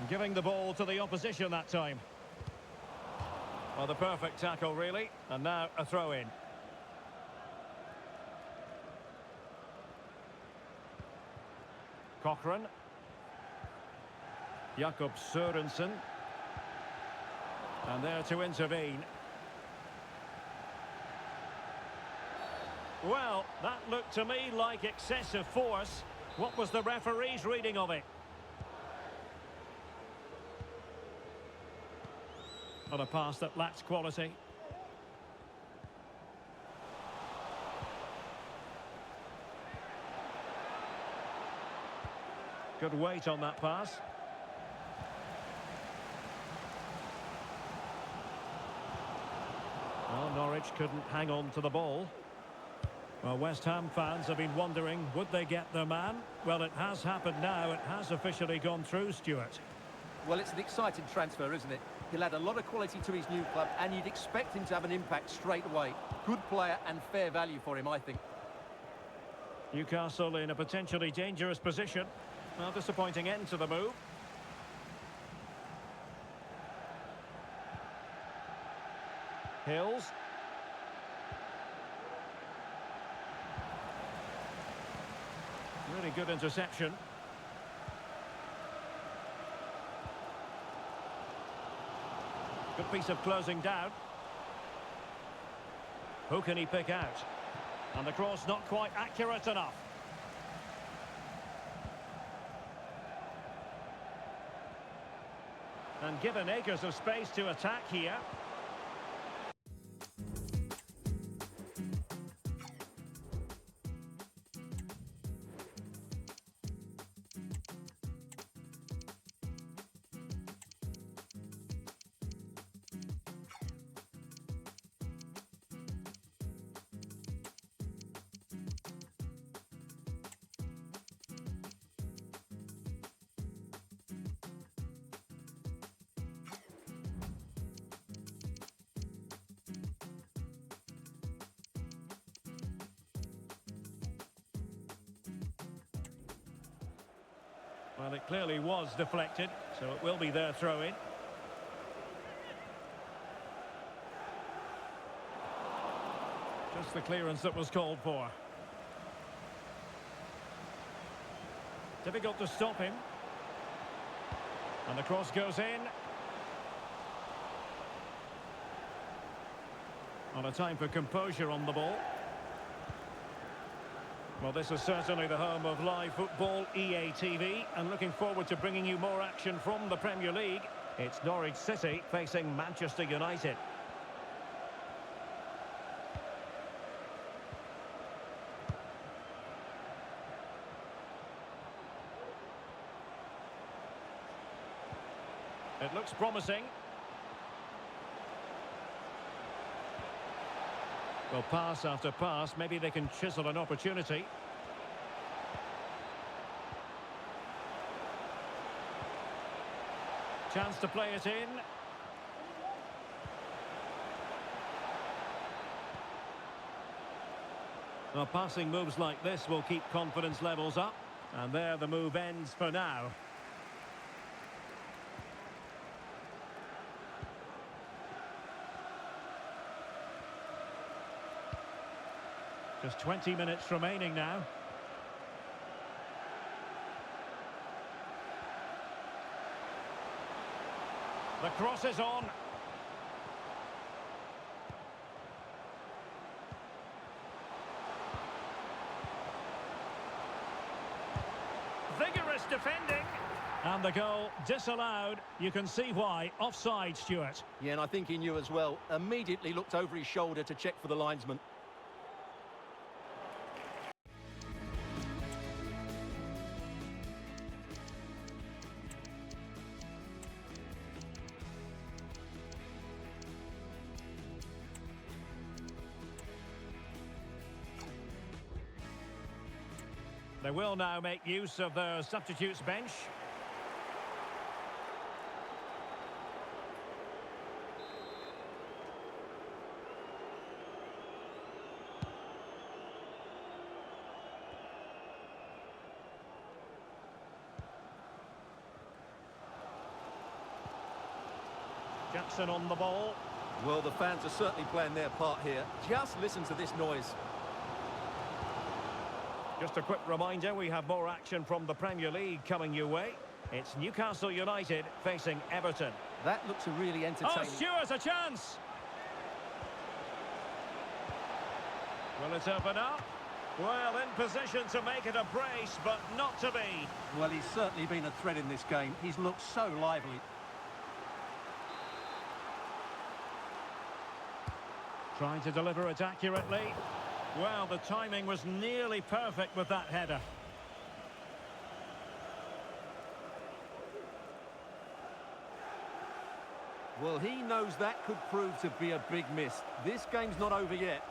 Giving the ball to the opposition that time. Well, the perfect tackle, really. And now a throw-in. Cochran. Jakob Sørensen. And there to intervene. Well, that looked to me like excessive force. What was the referee's reading of it? On a pass that lacks quality. Good weight on that pass. Well, Norwich couldn't hang on to the ball. Well, West Ham fans have been wondering, would they get their man? Well, it has happened now. It has officially gone through, Stuart. Well, it's an exciting transfer, isn't it? He'll add a lot of quality to his new club, and you'd expect him to have an impact straight away. Good player and fair value for him, I think. Newcastle in a potentially dangerous position. Well, disappointing end to the move. Hills. Really good interception. Good piece of closing down. Who can he pick out? And the cross not quite accurate enough. And given acres of space to attack here. Well, it clearly was deflected, so it will be their throw-in. Just the clearance that was called for. Difficult to stop him. And the cross goes in. On a time for composure on the ball. Well, this is certainly the home of live football, EA TV, and looking forward to bringing you more action from the Premier League. It's Norwich City facing Manchester United. It looks promising. Well, pass after pass, maybe they can chisel an opportunity. Chance to play it in. Well, passing moves like this will keep confidence levels up. And there the move ends for now. Just 20 minutes remaining now. The cross is on. Vigorous defending. And the goal disallowed. You can see why. Offside, Stuart. Yeah, and I think he knew as well. Immediately looked over his shoulder to check for the linesman. They will now make use of their substitutes bench. Jackson on the ball. Well, the fans are certainly playing their part here. Just listen to this noise. Just a quick reminder, we have more action from the Premier League coming your way. It's Newcastle United facing Everton. That looks a really entertaining... Oh, Stewart's a chance! Will it open up? Well, in position to make it a brace, but not to be. Well, he's certainly been a threat in this game. He's looked so lively. Trying to deliver it accurately. Well, the timing was nearly perfect with that header. Well, he knows that could prove to be a big miss. This game's not over yet.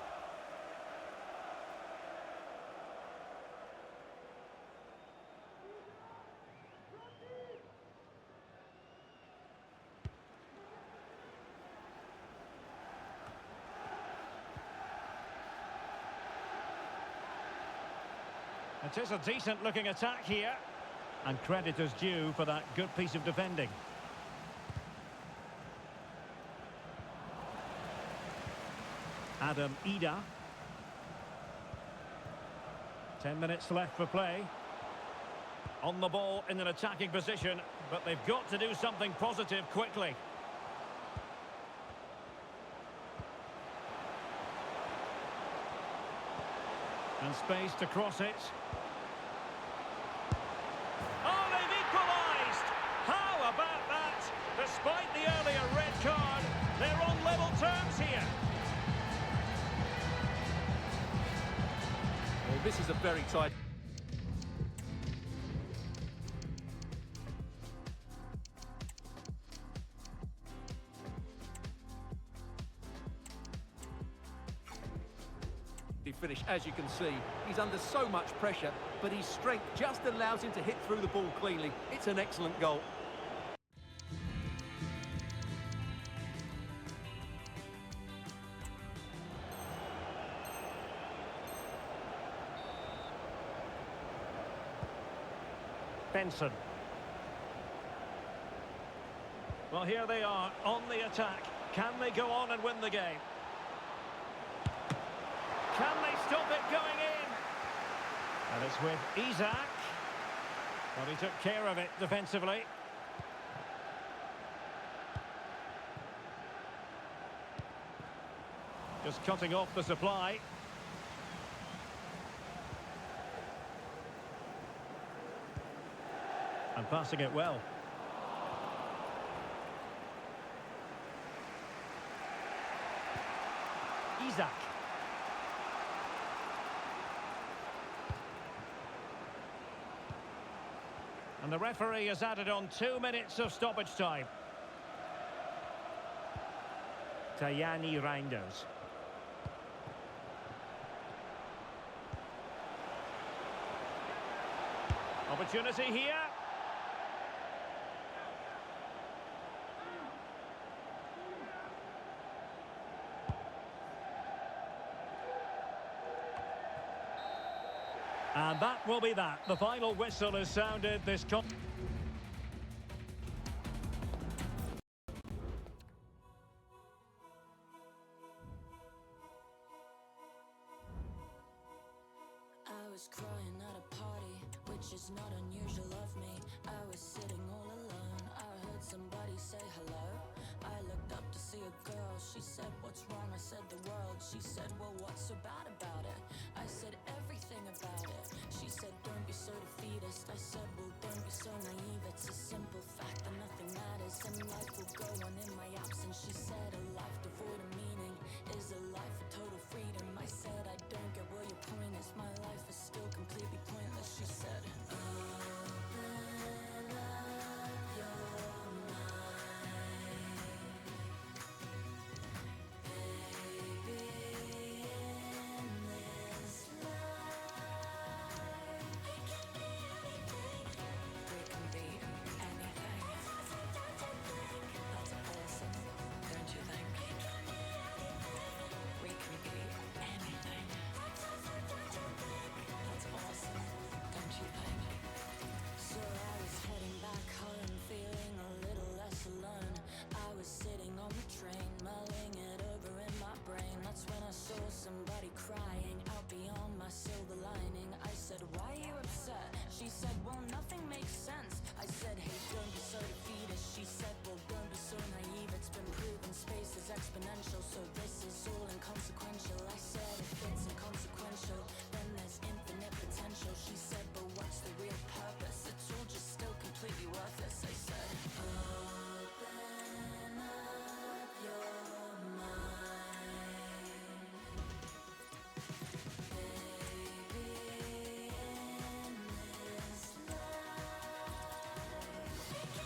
It is a decent-looking attack here. And credit is due for that good piece of defending. Adam Ida. 10 minutes left for play. On the ball in an attacking position, but they've got to do something positive quickly. And space to cross it. Oh, they've equalised! How about that? Despite the earlier red card, they're on level terms here. Well, this is a very tight... finish. As you can see, he's under so much pressure, but his strength just allows him to hit through the ball cleanly. It's an excellent goal. Benson. Well, here they are on the attack. Can they go on and win the game? Can they stop it going in? And it's with Isak. Well, he took care of it defensively. Just cutting off the supply. And passing it well. Isak. And the referee has added on 2 minutes of stoppage time. Tajani Reinders. Opportunity here. And that will be that. The final whistle has sounded. This I was crying at a party, which is not unusual of me. I was sitting all alone. I heard somebody say hello. I looked up to see a girl. She said, "What's wrong?" I said, "The world." She said, "Well, what's so bad about it?" I said, "Everything about it." She said, "Don't be so defeatist." I said, "Well, don't be so naive. It's a simple fact that nothing matters and life will go on in my absence." She said, "A life devoid of meaning is a life of total freedom." I said, "I don't get what your point is. My life is still completely pointless." She said, "Open up your mind, baby, in this life we can be anything. We can be anything. That's awesome, don't you think? We can be anything. That's awesome, don't you think? So I was heading back home, feeling a little less alone. I was sitting on the train, mulling it over in my brain. That's when I saw somebody crying out beyond my silver lining. I said, "Why are you upset?" She said, "Well, nothing makes sense." I said, "Hey, don't be so defeatist." She said, "Well, don't be so naive. It's been proven space is exponential, so this is all inconsequential." I said, "If it's inconsequential, then there's infinite potential." She said, "But what's the real purpose? It's all just still completely worthless." I said, "Open up your mind, baby, in this life we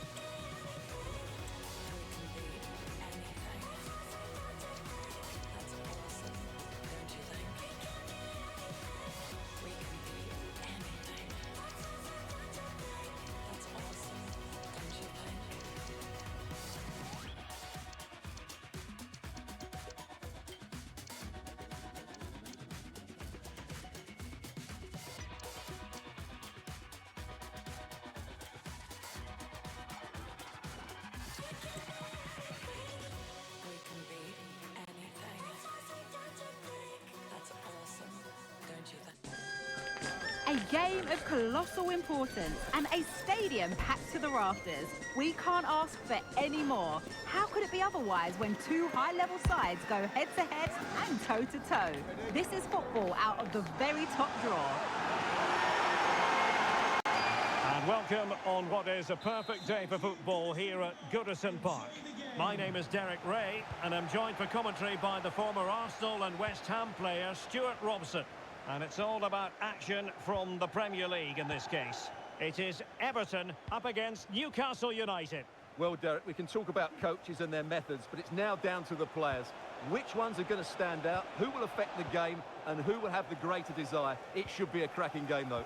can be anything. That's awesome, don't you think? We can be anything. That's awesome, don't you think? We can be anything. That's awesome, don't you think? A game of colossal importance and a stadium packed to the rafters. We can't ask for any more. How could it be otherwise when two high-level sides go head-to-head and toe-to-toe? This is football out of the very top draw. And welcome on what is a perfect day for football here at Goodison Park. My name is Derek Ray, and I'm joined for commentary by the former Arsenal and West Ham player Stuart Robson. And it's all about action from the Premier League in this case. It is Everton up against Newcastle United. Well, Derek, we can talk about coaches and their methods, but it's now down to the players. Which ones are going to stand out, who will affect the game, and who will have the greater desire? It should be a cracking game, though.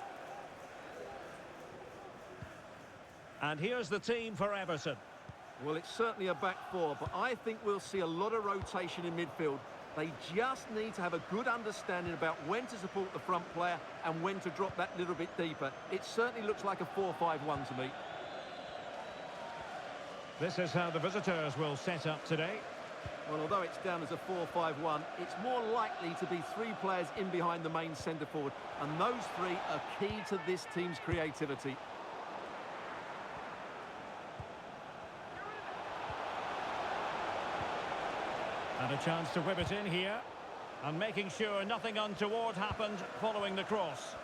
And here's the team for Everton. Well, it's certainly a back four, but I think we'll see a lot of rotation in midfield. They just need to have a good understanding about when to support the front player and when to drop that little bit deeper. It certainly looks like a 4-5-1 to me. This is how the visitors will set up today. Well, although it's down as a 4-5-1, it's more likely to be three players in behind the main centre forward. And those three are key to this team's creativity. And a chance to whip it in here. And making sure nothing untoward happened following the cross.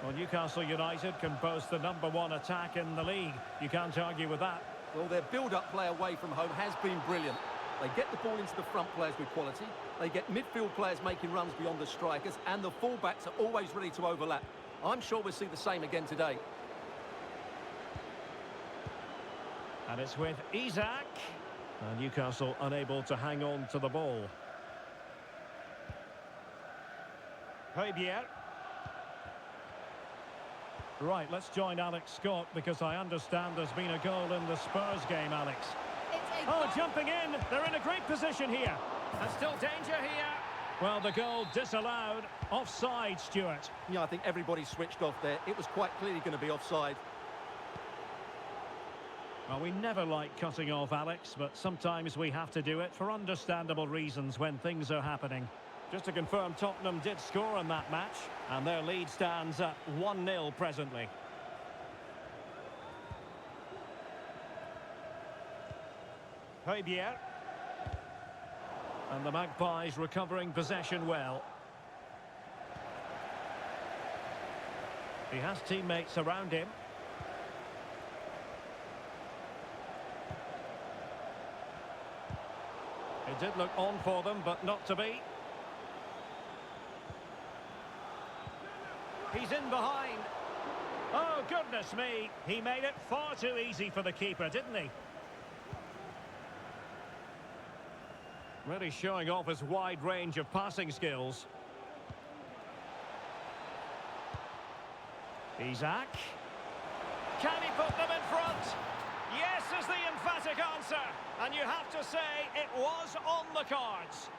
Well, Newcastle United can boast the #1 attack in the league. You can't argue with that. Well, their build-up play away from home has been brilliant. They get the ball into the front players with quality. They get midfield players making runs beyond the strikers. And the fullbacks are always ready to overlap. I'm sure we'll see the same again today. And it's with Isak. And Newcastle unable to hang on to the ball. Højbjerg. Right, let's join Alex Scott because I understand there's been a goal in the Spurs game, Alex. Oh, jumping in. They're in a great position here. And still danger here. Well, the goal disallowed. Offside, Stuart. Yeah, I think everybody switched off there. It was quite clearly going to be offside. Well, we never like cutting off, Alex, but sometimes we have to do it for understandable reasons when things are happening. Just to confirm, Tottenham did score in that match, and their lead stands at 1-0 presently. Højbjerg. And the Magpies recovering possession well. He has teammates around him. It did look on for them, but not to be. He's in behind. Oh, goodness me. He made it far too easy for the keeper, didn't he? Really showing off his wide range of passing skills. Isak. Can he put them in front? Yes is the emphatic answer. And you have to say it was on the cards.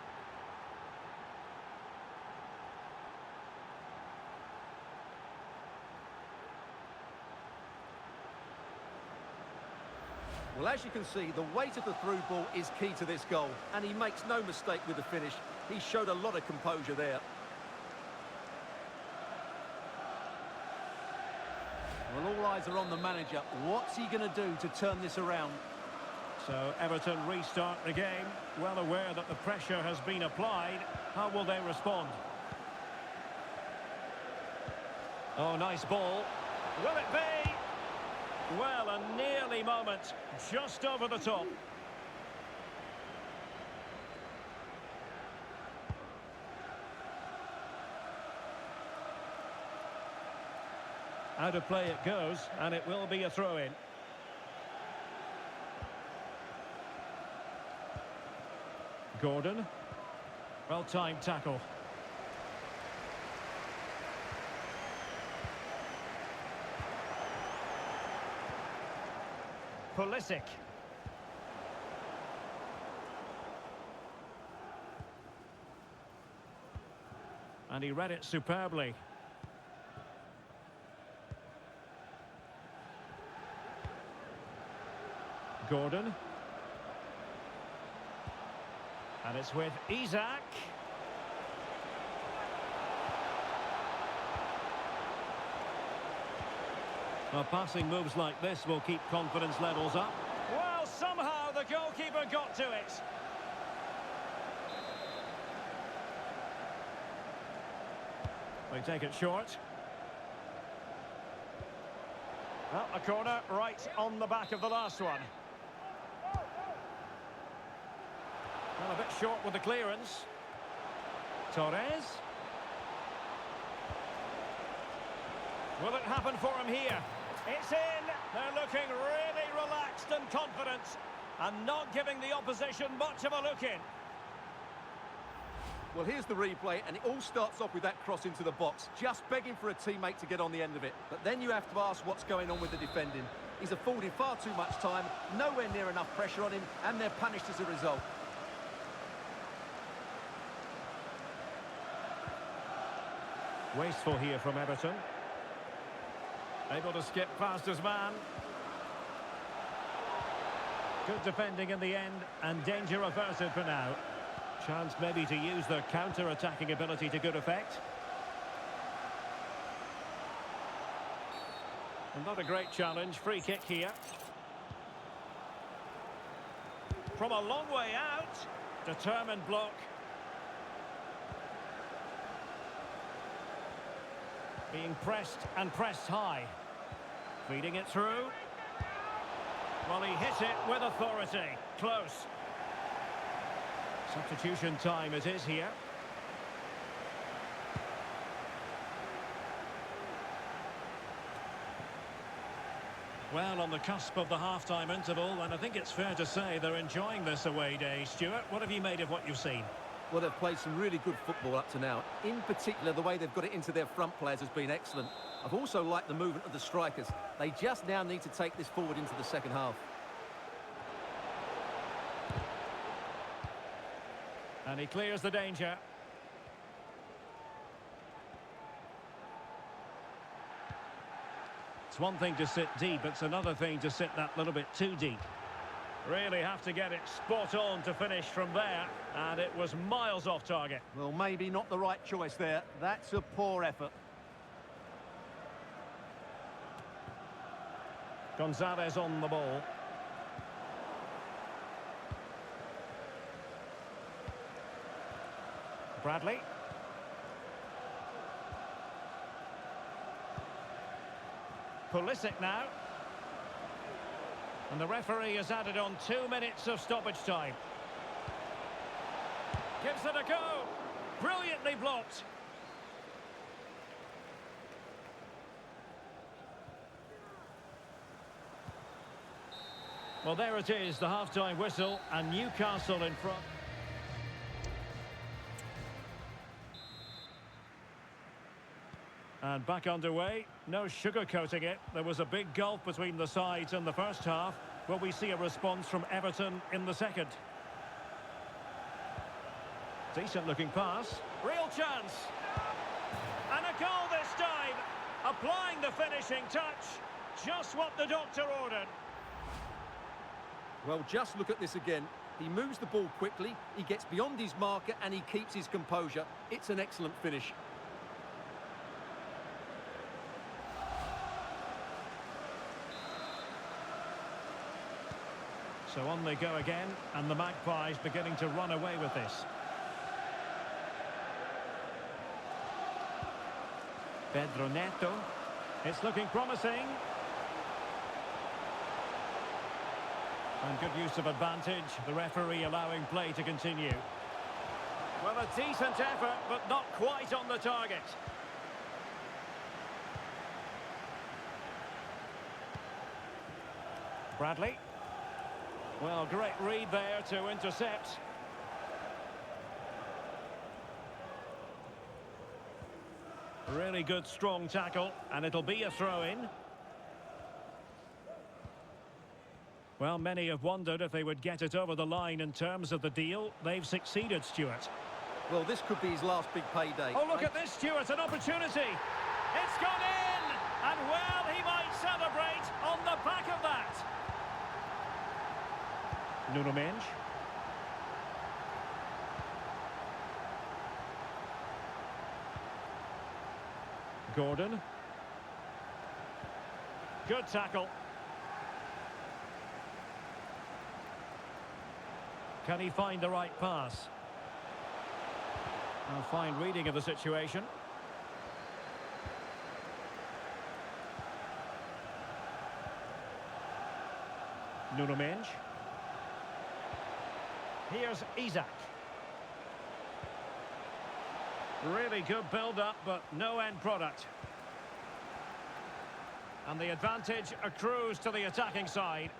Well, as you can see, the weight of the through ball is key to this goal. And he makes no mistake with the finish. He showed a lot of composure there. Well, all eyes are on the manager. What's he going to do to turn this around? So Everton restart the game, well aware that the pressure has been applied. How will they respond? Oh, nice ball. Will it be? Well, a nearly moment, just over the top. Out of play it goes, and it will be a throw-in. Gordon. Well-timed tackle. Pulisic. And he read it superbly. Gordon. And it's with Isak. Well, passing moves like this will keep confidence levels up. Well, somehow the goalkeeper got to it. They take it short. Well, a corner right on the back of the last one. Well, a bit short with the clearance. Torres. Will it happen for him here? It's in. They're looking really relaxed and confident and not giving the opposition much of a look in. Well, here's the replay, and it all starts off with that cross into the box, just begging for a teammate to get on the end of it. But then you have to ask what's going on with the defending. He's afforded far too much time, nowhere near enough pressure on him, and they're punished as a result. Wasteful here from Everton. Able to skip past his man. Good defending in the end, and danger averted for now. Chance maybe to use their counter-attacking ability to good effect. And not a great challenge, free kick here. From a long way out, determined block. Being pressed and pressed high. Feeding it through. Well, he hit it with authority. Close. Substitution time it is here. Well, on the cusp of the half-time interval, and I think it's fair to say they're enjoying this away day. Stuart, what have you made of what you've seen? Well, they've played some really good football up to now. In particular, the way they've got it into their front players has been excellent. I've also liked the movement of the strikers. They just now need to take this forward into the second half. And he clears the danger. It's one thing to sit deep, it's another thing to sit that little bit too deep. Really have to get it spot on to finish from there, and it was miles off target. Well, maybe not the right choice there. That's a poor effort. Gonzalez on the ball. Bradley. Pulisic now. And the referee has added on 2 minutes of stoppage time. Gives it a go. Brilliantly blocked. Well, there it is, the half-time whistle, and Newcastle in front. And back underway, no sugarcoating it. There was a big gulf between the sides in the first half. Will we see a response from Everton in the second? Decent looking pass. Real chance. And a goal this time. Applying the finishing touch. Just what the doctor ordered. Well, just look at this again. He moves the ball quickly, he gets beyond his marker, and he keeps his composure. It's an excellent finish. So on they go again, and the Magpies beginning to run away with this. Pedro Neto. It's looking promising. And good use of advantage, the referee allowing play to continue. Well, a decent effort, but not quite on the target. Bradley. Well, great read there to intercept. Really good, strong tackle, and it'll be a throw-in. Well, many have wondered if they would get it over the line in terms of the deal. They've succeeded, Stuart. Well, this could be his last big payday. Oh, look at this, Stuart, an opportunity. It's gone in! And, well, he might celebrate on the back of that. Nuno Mendes. Gordon. Good tackle. Can he find the right pass? A fine reading of the situation. Nuno Mendes. Here's Isak. Really good build-up, but no end product. And the advantage accrues to the attacking side.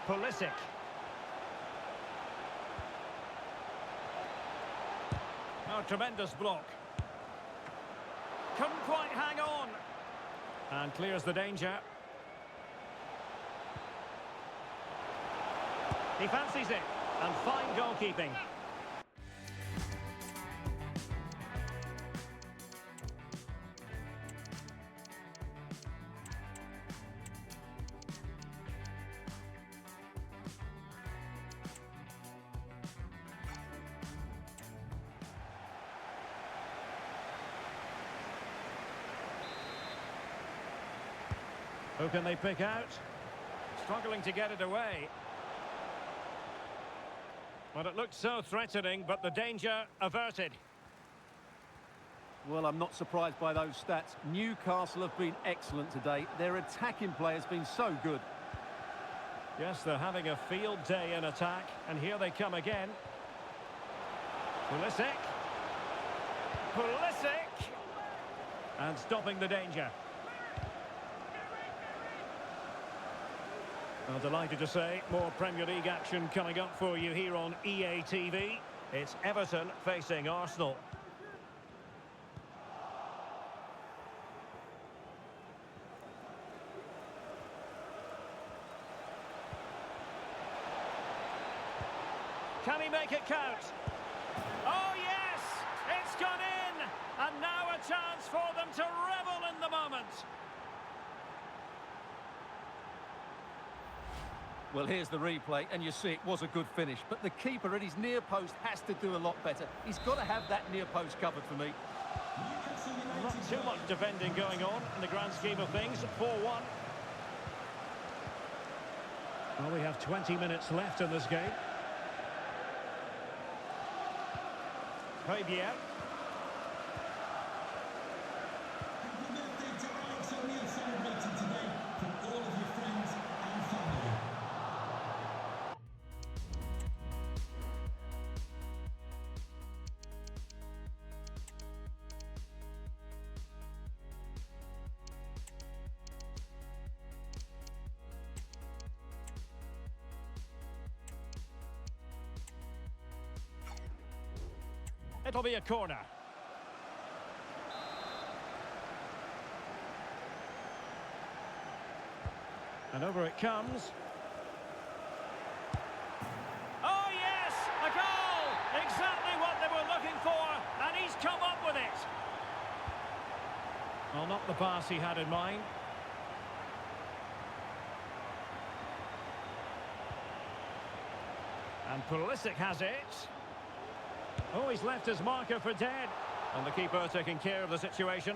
Pulisic. Oh, tremendous block. Couldn't quite hang on. And clears the danger. He fancies it. And fine goalkeeping. Who can they pick out? Struggling to get it away. Well, it looked so threatening, but the danger averted. Well, I'm not surprised by those stats. Newcastle have been excellent today. Their attacking play has been so good. Yes, they're having a field day in attack, and here they come again. Pulisic. Pulisic! And stopping the danger. Well, delighted to say, more Premier League action coming up for you here on EA TV. It's Everton facing Arsenal. Can he make it count? Oh, yes! It's gone in! And now a chance for them to revel in the moment. Well, here's the replay, and you see it was a good finish. But the keeper at his near post has to do a lot better. He's got to have that near post covered for me. Not too much defending going on in the grand scheme of things. 4-1. Well, we have 20 minutes left in this game. Fabian. Happy birthday to Alex O'Neill celebrating today from all of your friends and family. It'll be a corner. And over it comes. Oh, yes! A goal! Exactly what they were looking for, and he's come up with it. Well, not the pass he had in mind. And Pulisic has it. Oh, he's left his marker for dead. And the keeper taking care of the situation.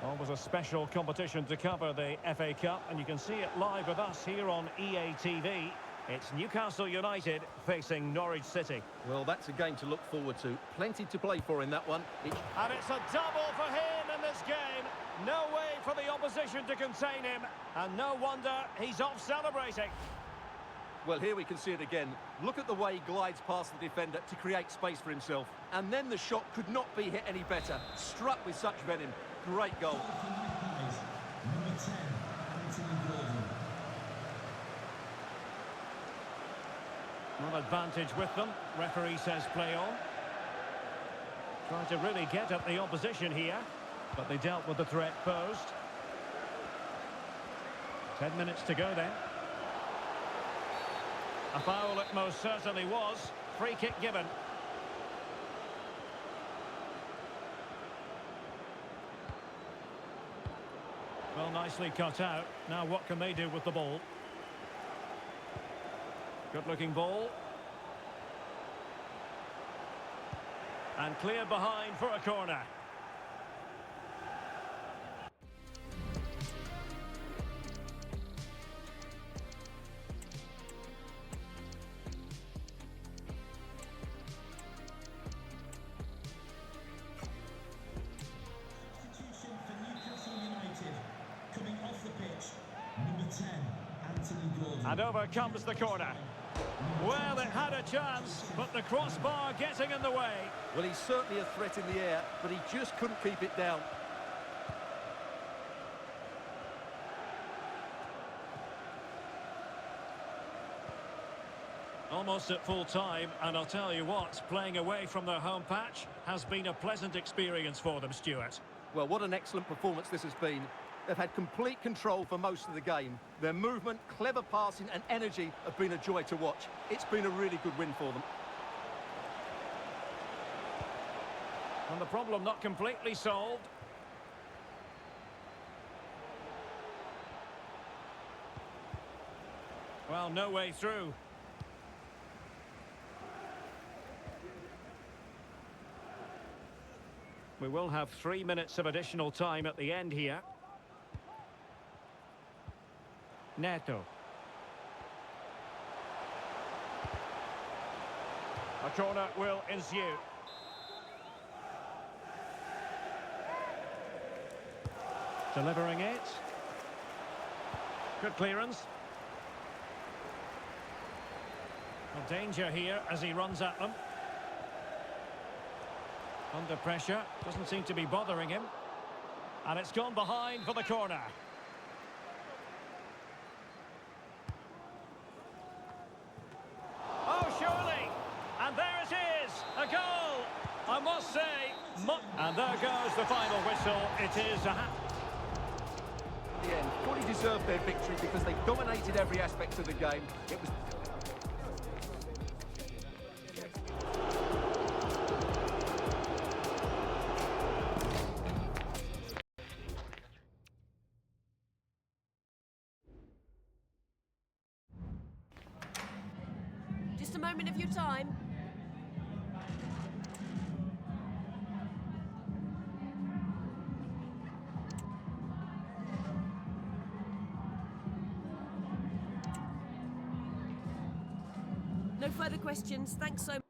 Always a special competition to cover, the FA Cup, and you can see it live with us here on EA TV. It's Newcastle United facing Norwich City. Well, that's a game to look forward to. Plenty to play for in that one. And it's a double for him in this game. No way for the opposition to contain him. And no wonder he's off celebrating. Well, here we can see it again. Look at the way he glides past the defender to create space for himself. And then the shot could not be hit any better. Struck with such venom. Great goal. For Magpies, number 10, Anthony Gordon. Well, advantage with them. Referee says play on. Trying to really get at the opposition here. But they dealt with the threat posed. 10 minutes to go then. A foul it most certainly was. Free kick given. Well, nicely cut out. Now what can they do with the ball? Good-looking ball. And cleared behind for a corner. Substitution for Newcastle United. Coming off the pitch, number 10, Anthony Gordon. And over comes the corner. Well, it had a chance, but the crossbar getting in the way. Well, he's certainly a threat in the air, but he just couldn't keep it down. Almost at full time, and I'll tell you what, playing away from their home patch has been a pleasant experience for them, Stuart. Well, what an excellent performance this has been. They've had complete control for most of the game. Their movement, clever passing and energy have been a joy to watch. It's been a really good win for them. And the problem not completely solved. Well, no way through. We will have 3 minutes of additional time at the end here. Neto. A corner will ensue. Delivering it. Good clearance. Well, danger here as he runs at them. Under pressure, doesn't seem to be bothering him. And it's gone behind for the corner. Oh, surely! And there it is, a goal! I must say, and there goes the final whistle. It is a In the end, fully deserved their victory because they dominated every aspect of the game. It was... Just a moment of your time. No further questions. Thanks so much.